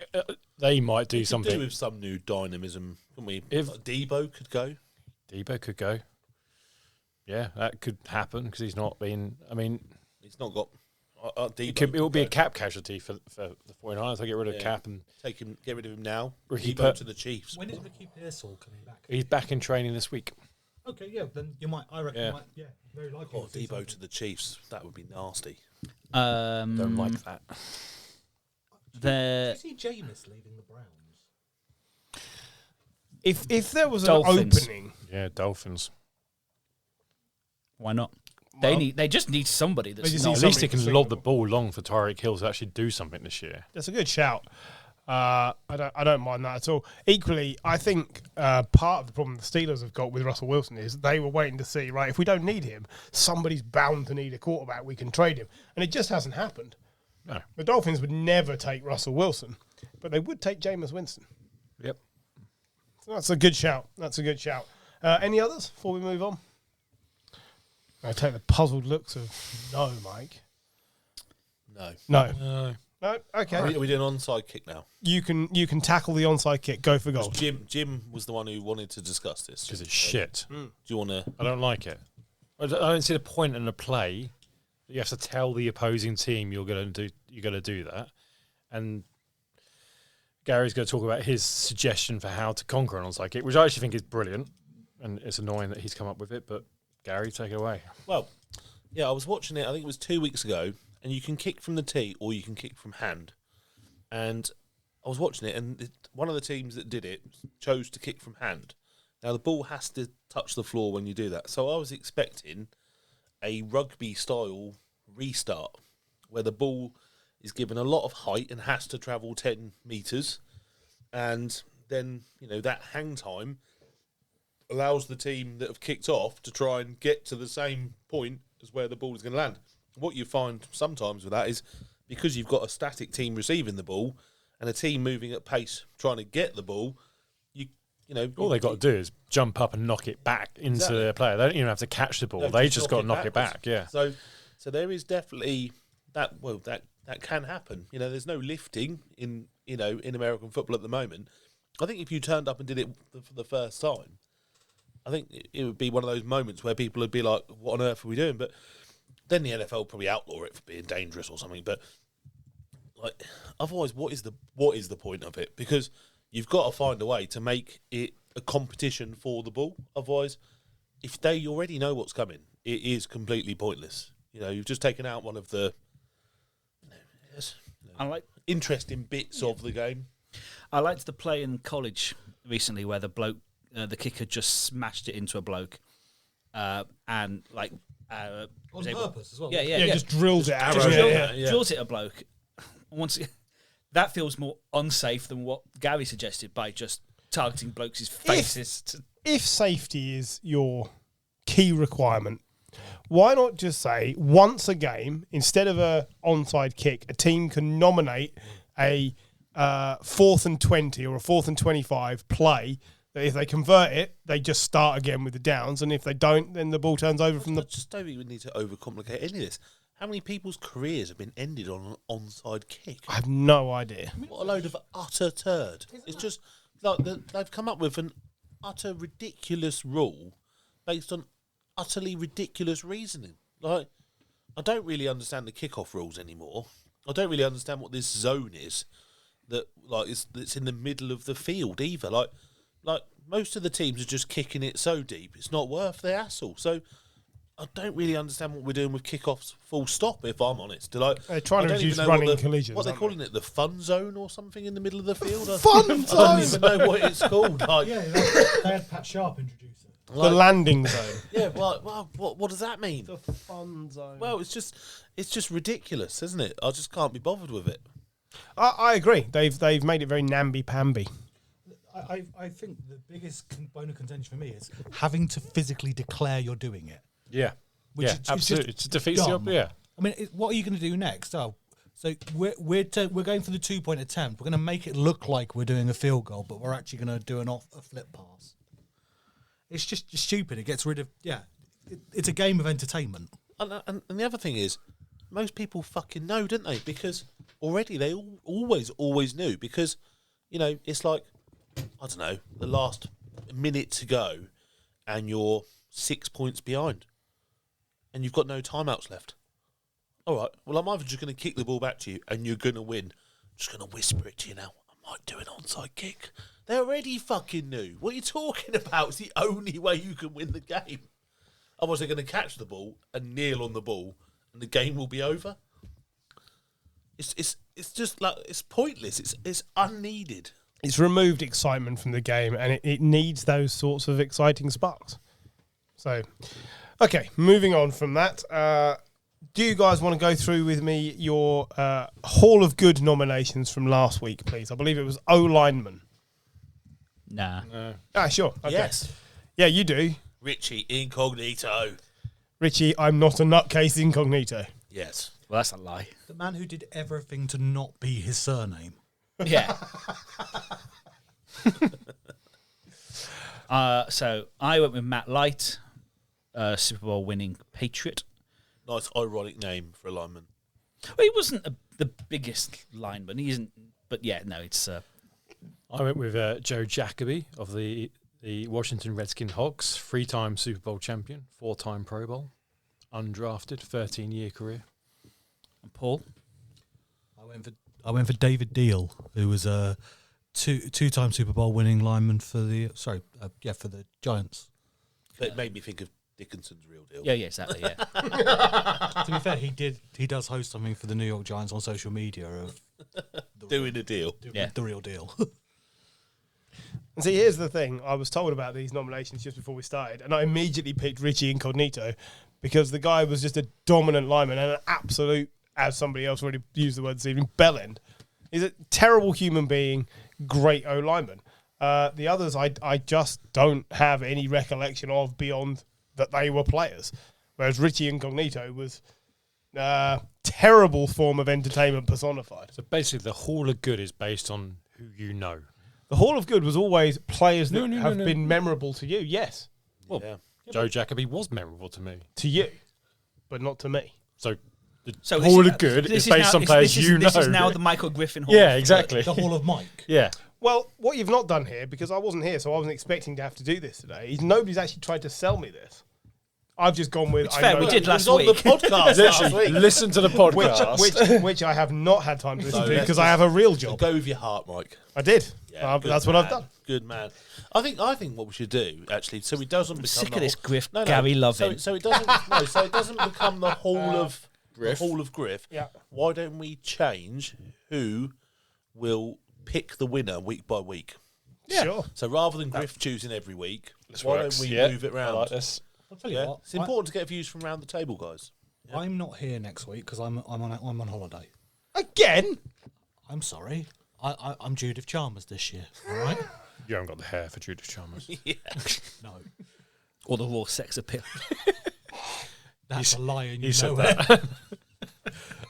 They might do something.
Do with some new dynamism, couldn't we? If Debo could go.
Debo could go. Yeah, that could happen because he's not been. I mean,
he's not got.
It will be a cap casualty for the 49ers. They get rid of Cap and
get rid of him now.
Ricky
Debo to the Chiefs.
When is Ricky Pearsall coming back?
He's back in training this week.
Okay, yeah, then you might. I reckon. Very likely.
Debo to the Chiefs. That would be nasty.
Don't like that.
Did you see Jameis leaving the Browns?
If there was
Dolphins.
an opening,
Dolphins.
Why not?
Well,
They just need somebody that's
they just
not.
need
At least he
somebody
can
to
lob
sing
the
the
ball long for Tyreek Hill to actually do something this year.
that's a good shout. I don't mind that at all. Equally, I think part of the problem the Steelers have got with Russell Wilson is they were waiting to see, right, if we don't need him, somebody's bound to need a quarterback. We can trade him. And it just hasn't happened.
No.
The Dolphins would never take Russell Wilson, but they would take Jameis Winston.
Yep.
So that's a good shout. Any others before we move on? I take the puzzled looks of no, Mike. No. Okay.
Are we doing onside kick now?
You can tackle the onside kick. Go for goal.
Jim was the one who wanted to discuss this
Because it's shit.
Do you want to?
I don't like it. I don't see the point in a play that you have to tell the opposing team you're going to do that. And Gary's going to talk about his suggestion for how to conquer an onside kick, which I actually think is brilliant. And it's annoying that he's come up with it, but Gary, take it away.
Well, yeah, I was watching it. I think it was 2 weeks ago, and you can kick from the tee or you can kick from hand. And I was watching it, and one of the teams that did it chose to kick from hand. Now the ball has to touch the floor when you do that, so I was expecting a rugby-style restart where the ball is given a lot of height and has to travel 10 metres, and then that hang time allows the team that have kicked off to try and get to the same point as where the ball is going to land. What you find sometimes with that is because you've got a static team receiving the ball and a team moving at pace trying to get the ball,
all they got to do is jump up and knock it back into their player. They don't even have to catch the ball. They just got to knock it back. Yeah.
So there is definitely that. Well, that can happen. There's no lifting in American football at the moment. I think if you turned up and did it for the first time, I think it would be one of those moments where people would be like, "What on earth are we doing?" But then the NFL would probably outlaw it for being dangerous or something. But otherwise, what is the point of it? Because you've got to find a way to make it a competition for the ball. Otherwise, if they already know what's coming, it is completely pointless. You've just taken out one of the interesting bits of the game.
I liked the play in college recently where the bloke, the kicker, just smashed it into a bloke, and
On purpose as well.
Yeah.
Just drills it out.
Drills it a bloke. Once that feels more unsafe than what Gary suggested by just targeting blokes' faces.
If safety is your key requirement, why not just say once a game, instead of a onside kick, a team can nominate a 4th and 20 or a 4th and 25 play that if they convert it, they just start again with the downs, and if they don't, then the ball turns over from the...
I just don't think we need to overcomplicate any of this. How many people's careers have been ended on an onside kick?
I have no idea.
What a load of utter turd. It's just like they've come up with an utter ridiculous rule based on utterly ridiculous reasoning. Like, I don't really understand the kickoff rules anymore. I don't really understand what this zone is that's in the middle of the field either. Like most of the teams are just kicking it so deep it's not worth the hassle. So I don't really understand what we're doing with kickoffs full stop, if I'm honest.
They're trying to reduce running collisions.
What are they calling it? The fun zone or something in the middle of the field?
Fun zone!
I don't even know what it's called.
Yeah, they had Pat Sharp introduce it.
The landing zone.
Yeah, well, what does that mean?
The fun zone.
Well, it's just ridiculous, isn't it? I just can't be bothered with it.
I agree. They've made it very namby-pamby.
I think the biggest bone of contention for me is having to physically declare you're doing it.
Yeah.
Which
Yeah,
is
absolutely.
just
It defeats the
dumb.
yeah.
I mean, what are you going to do next? Oh, so we're going for the 2-point attempt. We're going to make it look like we're doing a field goal, but we're actually going to do a flip pass. It's just stupid. It gets rid of it's a game of entertainment.
And the other thing is, most people fucking know, don't they? Because already they always knew. Because, it's like, I don't know, the last minute to go and you're 6 points behind and you've got no timeouts left. All right, well, I'm either just going to kick the ball back to you and you're going to win. I'm just going to whisper it to you now. I might do an onside kick. They already fucking knew. What are you talking about? It's the only way you can win the game. Otherwise, they're going to catch the ball and kneel on the ball, and the game will be over. It's just like it's pointless. It's unneeded.
It's removed excitement from the game, and it needs those sorts of exciting sparks. So, okay, moving on from that. Do you guys want to go through with me your Hall of Good nominations from last week, please? I believe it was O-lineman.
Nah.
Sure. Okay.
Yes.
Yeah, you do.
Richie Incognito.
Richie, I'm not a nutcase incognito.
Yes.
Well, that's a lie.
The man who did everything to not be his surname.
Yeah. So I went with Matt Light, Super Bowl winning Patriot.
Nice ironic name for a lineman.
Well, he wasn't the biggest lineman. He isn't. But yeah, no, it's.
I went with Joe Jacoby of the Washington Redskin Hogs, 3-time Super Bowl champion, 4-time Pro Bowl, undrafted, 13-year career.
And Paul.
I went for David Deal, who was a two-time Super Bowl winning lineman for the for the Giants.
But it made me think of Dickinson's Real Deal.
Yeah, exactly. Yeah.
To be fair, he does host something for the New York Giants on social media of
Doing a deal.
the real deal.
And see, here's the thing. I was told about these nominations just before we started, and I immediately picked Richie Incognito because the guy was just a dominant lineman and an absolute, as somebody else already used the word this evening, bellend. He's a terrible human being, great O-lineman. The others I just don't have any recollection of beyond that they were players. Whereas Richie Incognito was terrible form of entertainment personified.
So basically, the Hall of Good is based on who you know.
The Hall of Good was always players that have been memorable to you, yes.
Well,
Yeah.
Joe Jacoby was memorable to me.
To you, but not to me.
So the
So
Hall
this
of Good
this
is based
now-
on players
this is-
you know.
This is now the Michael Griffin Hall.
Yeah, exactly.
The Hall of Mike.
Yeah.
Well, what you've not done here, because I wasn't here, so I wasn't expecting to have to do this today, is nobody's actually tried to sell me this. I've just gone with...
It's fair, we did
It was
last
on the
week.
podcast last
Literally,
week.
listen to the podcast.
which I have not had time to listen
So
to
let's
because I
just-
have a real job.
Go with your heart, Mike.
I did.
Yeah, good
That's what I've
man.
done.
Good man. I think what we should do actually, so it doesn't become
sick
the
of this
whole-
Griff
No, no.
Gary Lovin.
So it doesn't. No, so it doesn't become the Hall of Griff. The Hall of Griff.
Yeah.
Why don't we change who will pick the winner week by week?
Sure.
So rather than Griff choosing every week,
This
why
works.
don't we
Yeah,
move it
I
round?
like this.
I'll tell you
Yeah,
what.
it's important to get views from around the table, guys.
I'm not here next week because I'm on holiday.
Again?
I'm sorry. I'm Judith Chalmers this year. All right.
You haven't got the hair for Judith Chalmers.
No,
Or the raw sex appeal.
that's a lie, and you
He said
know it.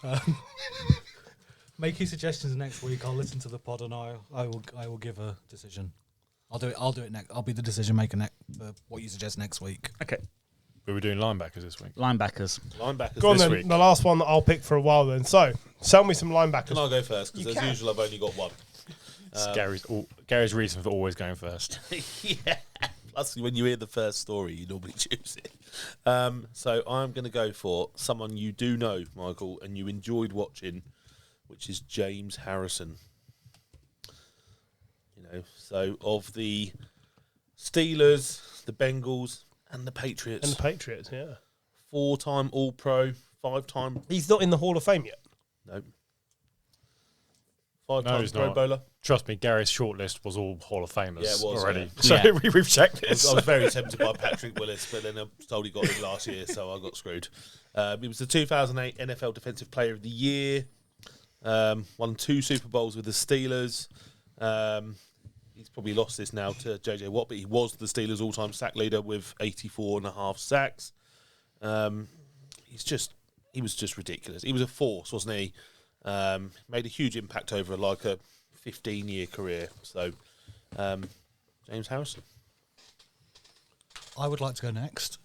that.
Make your suggestions next week. I'll listen to the pod and I will give a decision. I'll do it next. I'll be the decision maker for what you suggest next week.
Okay.
We were doing linebackers this week.
Linebackers.
Linebackers.
Go on
This
then.
week.
The last one that I'll pick for a while then. So, sell me some linebackers.
Can I go first?
You
Because as
can.
usual, I've only got one.
It's Gary's reason for always going first.
Yeah. Plus, when you hear the first story, you normally choose it. So I'm going to go for someone you do know, Michael, and you enjoyed watching, which is James Harrison. So of the Steelers, the Bengals, and the Patriots.
And the Patriots, yeah.
4-time All-Pro, 5-time...
He's not in the Hall of Fame yet.
No. 5-time
he's
Pro
not.
Bowler.
Trust me, Gary's shortlist was all Hall of Famers
Yeah, it was,
already.
yeah.
So
Yeah.
we've checked
I
this.
was very tempted by Patrick Willis, but then I was told he got him last year, so I got screwed. He was the 2008 NFL Defensive Player of the Year. Won 2 Super Bowls with the Steelers. He's probably lost this now to JJ Watt, but he was the Steelers' all-time sack leader with 84.5 sacks. He was just ridiculous. He was a force, wasn't he? Made a huge impact over like a 15-year career. So, James Harrison.
I would like to go next.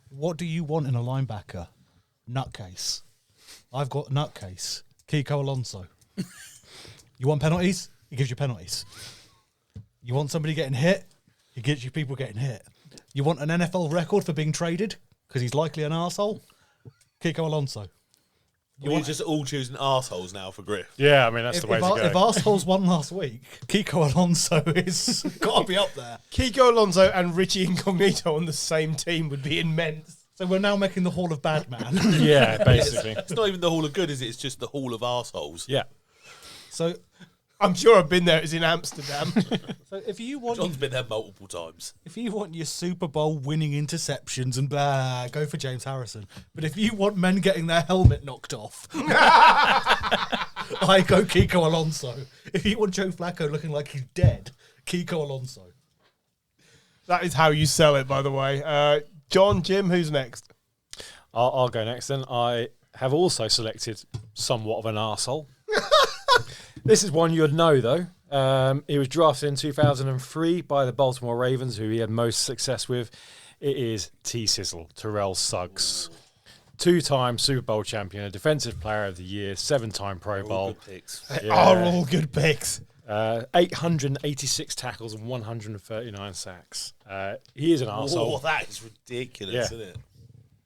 What do you want in a linebacker? Nutcase. I've got nutcase. Kiko Alonso. You want penalties? He gives you penalties. You want somebody getting hit? He gives you people getting hit. You want an NFL record for being traded? Because he's likely an arsehole? Kiko Alonso.
You're just all choosing arseholes now for Griff.
Yeah, I mean, that's the way to go.
If arseholes won last week, Kiko Alonso is got to be up there.
Kiko Alonso and Richie Incognito on the same team would be immense.
So we're now making the Hall of Bad Man.
Yeah, basically.
It's not even the Hall of Good, is it? It's just the Hall of arseholes.
Yeah.
So
I'm sure I've been there. It's in Amsterdam.
So if you want,
John's been there multiple times.
if you want your Super Bowl winning interceptions and blah, go for James Harrison. But if you want men getting their helmet knocked off, I go Kiko Alonso. If you want Joe Flacco looking like he's dead, Kiko Alonso.
That is how you sell it, by the way. John, Jim, who's next?
I'll go next then. I have also selected somewhat of an arsehole. This is one you'd know, though. He was drafted in 2003 by the Baltimore Ravens, who he had most success with. It is T-Sizzle, Terrell Suggs. 2-time Super Bowl champion, a Defensive Player of the Year, 7-time Pro
All
Bowl.
good picks.
They are all good picks.
886 tackles and 139 sacks. He is an arsehole.
Oh, that is ridiculous,
Yeah.
isn't it?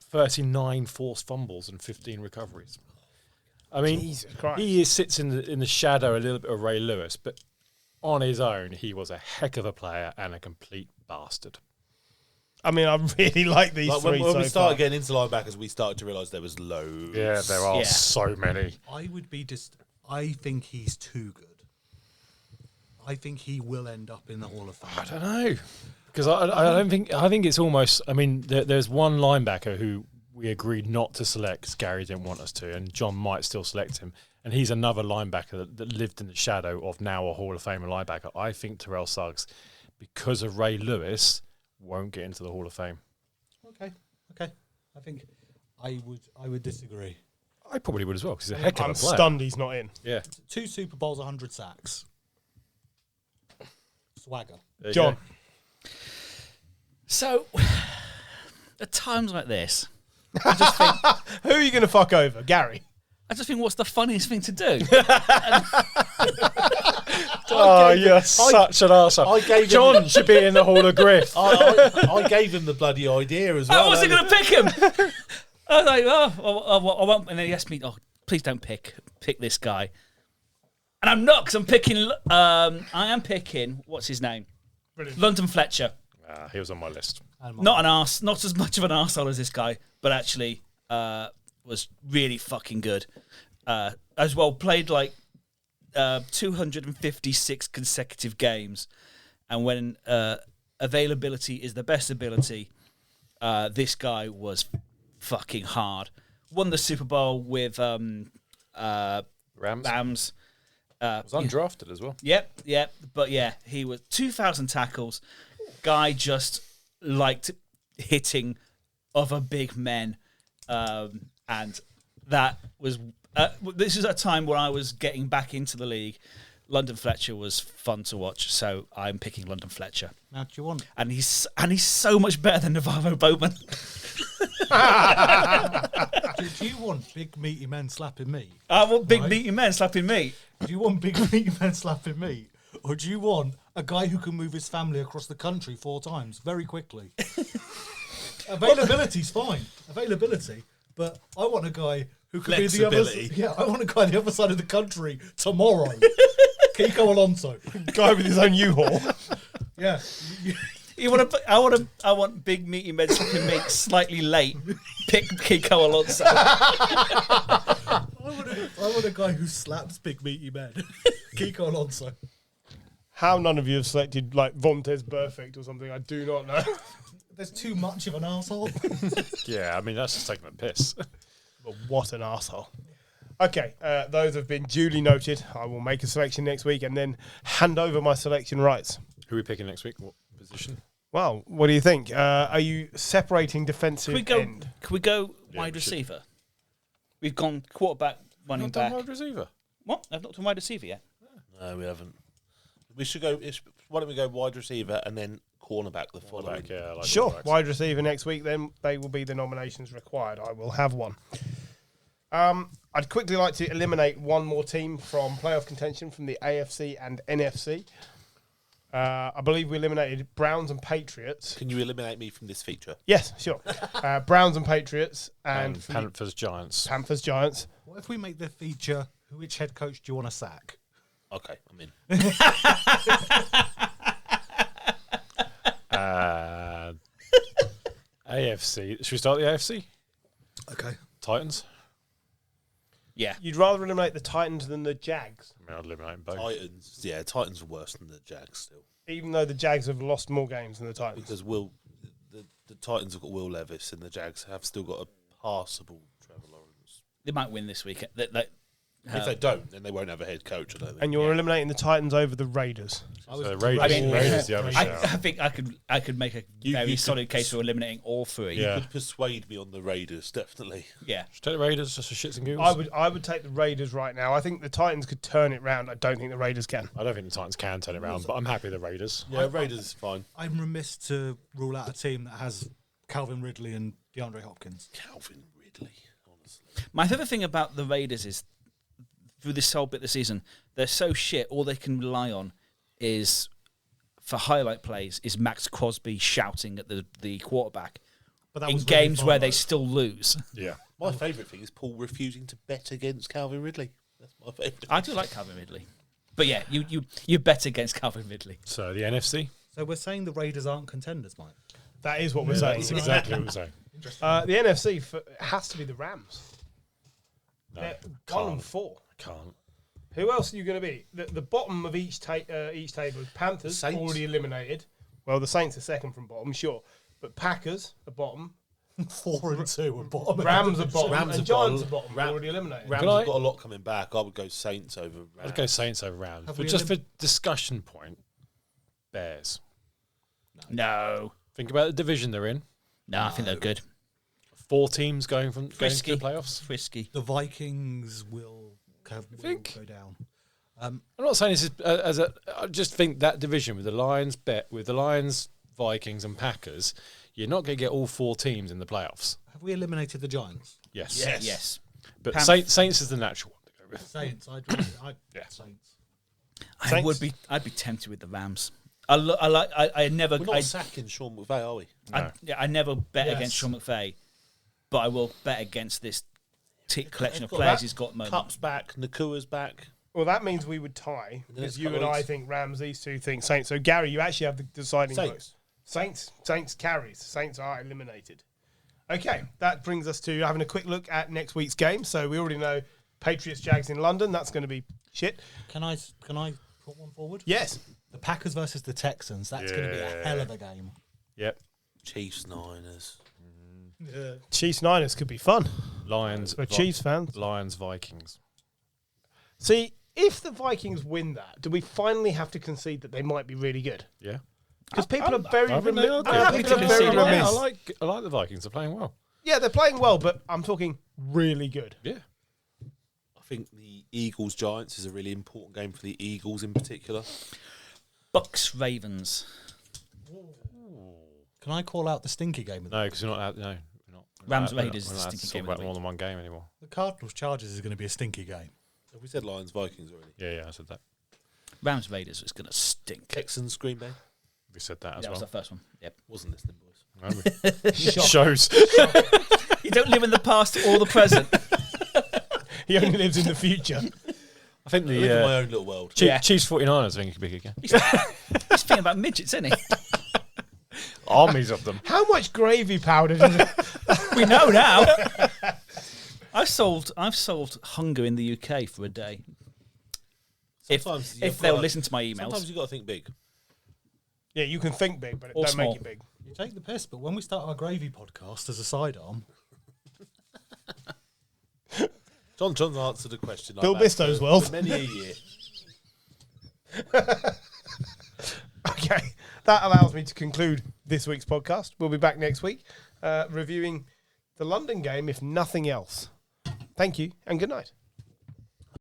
39 forced fumbles and 15 recoveries. I mean,
Jesus Christ.
he sits in the shadow a little bit of Ray Lewis, but on his own, he was a heck of a player and a complete bastard.
I mean, I really like these
Like
three
when
so
we started
far.
getting into linebackers, we started to realise there was loads.
Yeah, there are
Yeah.
so many.
I would be I think he's too good. I think he will end up in the Hall of Fame.
I don't know. Because I don't think, I think it's almost, I mean, there's one linebacker who we agreed not to select because Gary didn't want us to, and John might still select him. And he's another linebacker that lived in the shadow of now a Hall of Famer linebacker. I think Terrell Suggs, because of Ray Lewis, won't get into the Hall of Fame.
Okay. I think I would disagree.
I probably would as well, because he's a heck of
I'm
a player.
stunned he's not in.
Yeah.
2 Super Bowls, 100 sacks. Swagger.
There you
John.
go.
So, at times like this, I just think,
Who are you going to fuck over? Gary.
what's the funniest thing to do?
Oh, you're such an arsehole.
I gave him
John should be in the Hall of Griff.
I gave him the bloody idea as well.
I wasn't going to pick him. I was like, I won't. And then he asked me, "Oh, please don't pick this guy." And I'm not, because I'm picking. I am picking. What's his name?
Brilliant.
London Fletcher.
He was on my list.
Not as much of an arsehole as this guy, but actually was really fucking good. As well, played like 256 consecutive games, and when availability is the best ability, this guy was fucking hard. Won the Super Bowl with
Rams.
Rams.
Was undrafted as well.
Yep. But yeah, he was 2,000 tackles. Guy just liked hitting other big men, and that was. This is a time where I was getting back into the league. London Fletcher was fun to watch, so I'm picking London Fletcher.
Now, do you want?
And he's so much better than Navarro Bowman.
Do you want big meaty men slapping meat?
I want big
Right.
meaty men slapping me.
Do you want big meaty men slapping meat, or do you want a guy who can move his family across the country 4 times very quickly? Availability's fine, but I want a guy who can be the other.
Flexibility.
Yeah, I want a guy on the other side of the country tomorrow. Kiko Alonso.
Guy with his own U-Haul.
Yeah.
I want big meaty men slapping me slightly late. Pick Kiko Alonso.
I want a guy who slaps big meaty men. Kiko Alonso.
How none of you have selected like Vontez Perfect or something, I do not know.
There's too much of an arsehole.
Yeah, I mean, that's just taking a piss.
But what an arsehole. Okay, those have been duly noted. I will make a selection next week and then hand over my selection rights.
Who are we picking next week? What position?
Well, what do you think? Are you separating defensive
Can we go
Yeah,
wide
we should.
receiver? We've gone quarterback, running
Not done
back.
wide receiver.
What? I've not done wide receiver yet.
No, we haven't. We should go. Why don't we go wide receiver and then cornerback the following?
Yeah, I like
Sure.
cornerbacks.
Wide receiver next week, then they will be the nominations required. I will have one. I'd quickly like to eliminate one more team from playoff contention from the AFC and NFC. I believe we eliminated Browns and Patriots.
Can you eliminate me from this feature?
Yes, sure. Browns and Patriots
And
and from the
Panthers, Giants.
Panthers, Giants.
What if we make the feature, which head coach do you want to sack?
Okay, I'm in.
AFC. Should we start the AFC?
Okay.
Titans.
Yeah.
You'd rather eliminate the Titans than the Jags,
I mean, I'd eliminate them both.
Titans. Yeah, Titans are worse than the Jags still
even though the Jags have lost more games than the Titans.
because the Titans have got Will Levis and the Jags have still got a passable Trevor Lawrence.
They might win this week.
If they don't, then they won't have a head coach. I don't think.
And you're eliminating the Titans over the Raiders.
So the Raiders,
I mean,
Raiders the other
I
shout.
think I could make a
You
very
could
solid case for eliminating all three.
Yeah.
You could persuade me on the Raiders, definitely.
Yeah.
Should take the Raiders just for shits and giggles.
I would take the Raiders right now. I think the Titans could turn it round. I don't think the Raiders can.
I don't think the Titans can turn it around, but I'm happy with the Raiders.
Yeah, Raiders is fine.
I'm remiss to rule out a team that has Calvin Ridley and DeAndre Hopkins.
Calvin Ridley, honestly.
My favourite thing about the Raiders is, through this whole bit of the season, they're so shit. All they can rely on is, for highlight plays, is Max Crosby shouting at the quarterback
But that
in
was really
games
fun,
where
though.
they still lose.
Yeah.
My favourite thing is Paul refusing to bet against Calvin Ridley. That's my favourite.
I do like Calvin Ridley. But yeah, you bet against Calvin Ridley.
So the NFC.
So we're saying the Raiders aren't contenders, Mike.
That is what we're saying.
That's exactly what we're saying.
The NFC has to be the Rams.
No,
They're
can't.
1-4.
Can't.
Who else are you going to be? The bottom of each table is Panthers,
Saints.
already eliminated. Well, the Saints are second from bottom, sure. But Packers are bottom.
4-2 at bottom.
Rams are bottom.
Rams
and
are
Giants
bottom.
are bottom.
Ram-
already eliminated.
Rams
Can
have
I-
got a lot coming back. I would go Saints over Rams.
I'd go Saints over Rams.
Have
But
we
just for discussion point, Bears.
No.
Think about the division they're in.
No, I think they're good.
4 teams going to
Frisky.
the playoffs.
Frisky.
The Vikings will
think?
go down.
I'm not saying this is I just think that division with the Lions, Vikings, and Packers, you're not going to get all 4 teams in the playoffs.
Have we eliminated the Giants?
Yes.
Yes.
Yes.
But
Pam-
Saints is the natural one to go with.
Saints.
Yeah.
Saints.
Saints?
I'd be tempted with the Rams. I never.
We're not sacking Sean McVay, are we?
I never bet
Yes.
against Sean McVay, but I will bet against this collection of
They've got
players
that.
he's got at the moment.
Cup's back, Nakua's back.
Well, that means we would tie
then
because
it's
you and
Cowboys.
I think Rams. These two think Saints. So Gary, you actually have the deciding
Saints.
vote. Saints carries. Saints are eliminated. Okay, that brings us to having a quick look at next week's game. So we already know Patriots Jags in London. That's going to be shit.
Can I put one forward?
Yes.
The Packers versus the Texans. That's going to be a
Yeah.
hell of a game.
Yep.
Chiefs, Niners.
Chiefs Niners could be fun.
Lions.
For Chiefs fans.
Lions, Vikings.
See, if the Vikings win that, do we finally have to concede that they might be really good?
Yeah.
Because people are very
I think they are
remiss.
good.
happy to concede
I
it.
like the Vikings. They're playing well.
Yeah, they're playing well, but I'm talking really good.
Yeah.
I think the Eagles Giants is a really important game for the Eagles in particular.
Bucks Ravens.
Can I call out the stinky game? Of the
No, because we're not out. No, we're not.
Rams
We're not-
Raiders
we're
is
not
the
allowed to
stinking
talk
game of
about
the
more
week.
than one game anymore.
The Cardinals Chargers is going to be a stinky game.
Have we said Lions Vikings already?
Yeah, I said that.
Rams Raiders is going to stink.
Texans Green Bay?
We said that as
That was
well.
the first one. Yep.
Wasn't listening, boys.
Remember? Shows.
You don't live in the past or the present.
He only lives in the future.
I think
I live in my
the
own little world.
Yeah.
Chiefs 49ers, I think it could be a good game.
He's thinking about midgets, isn't he?
Armies of them.
How much gravy powder does it?
We know now. I've solved hunger in the UK for a day.
Sometimes
If
you've
they'll
gotta-
listen to my emails.
Sometimes you've got to think big.
Yeah, you can think big, but it
Or
don't
small.
make it big.
You take the piss, but when we start our gravy podcast as a sidearm,
John's answered a question.
Bill
like that
Bistow's
for
world.
many a year.
Okay, that allows me to conclude this week's podcast. We'll be back next week reviewing the London game, if nothing else. Thank you and good night.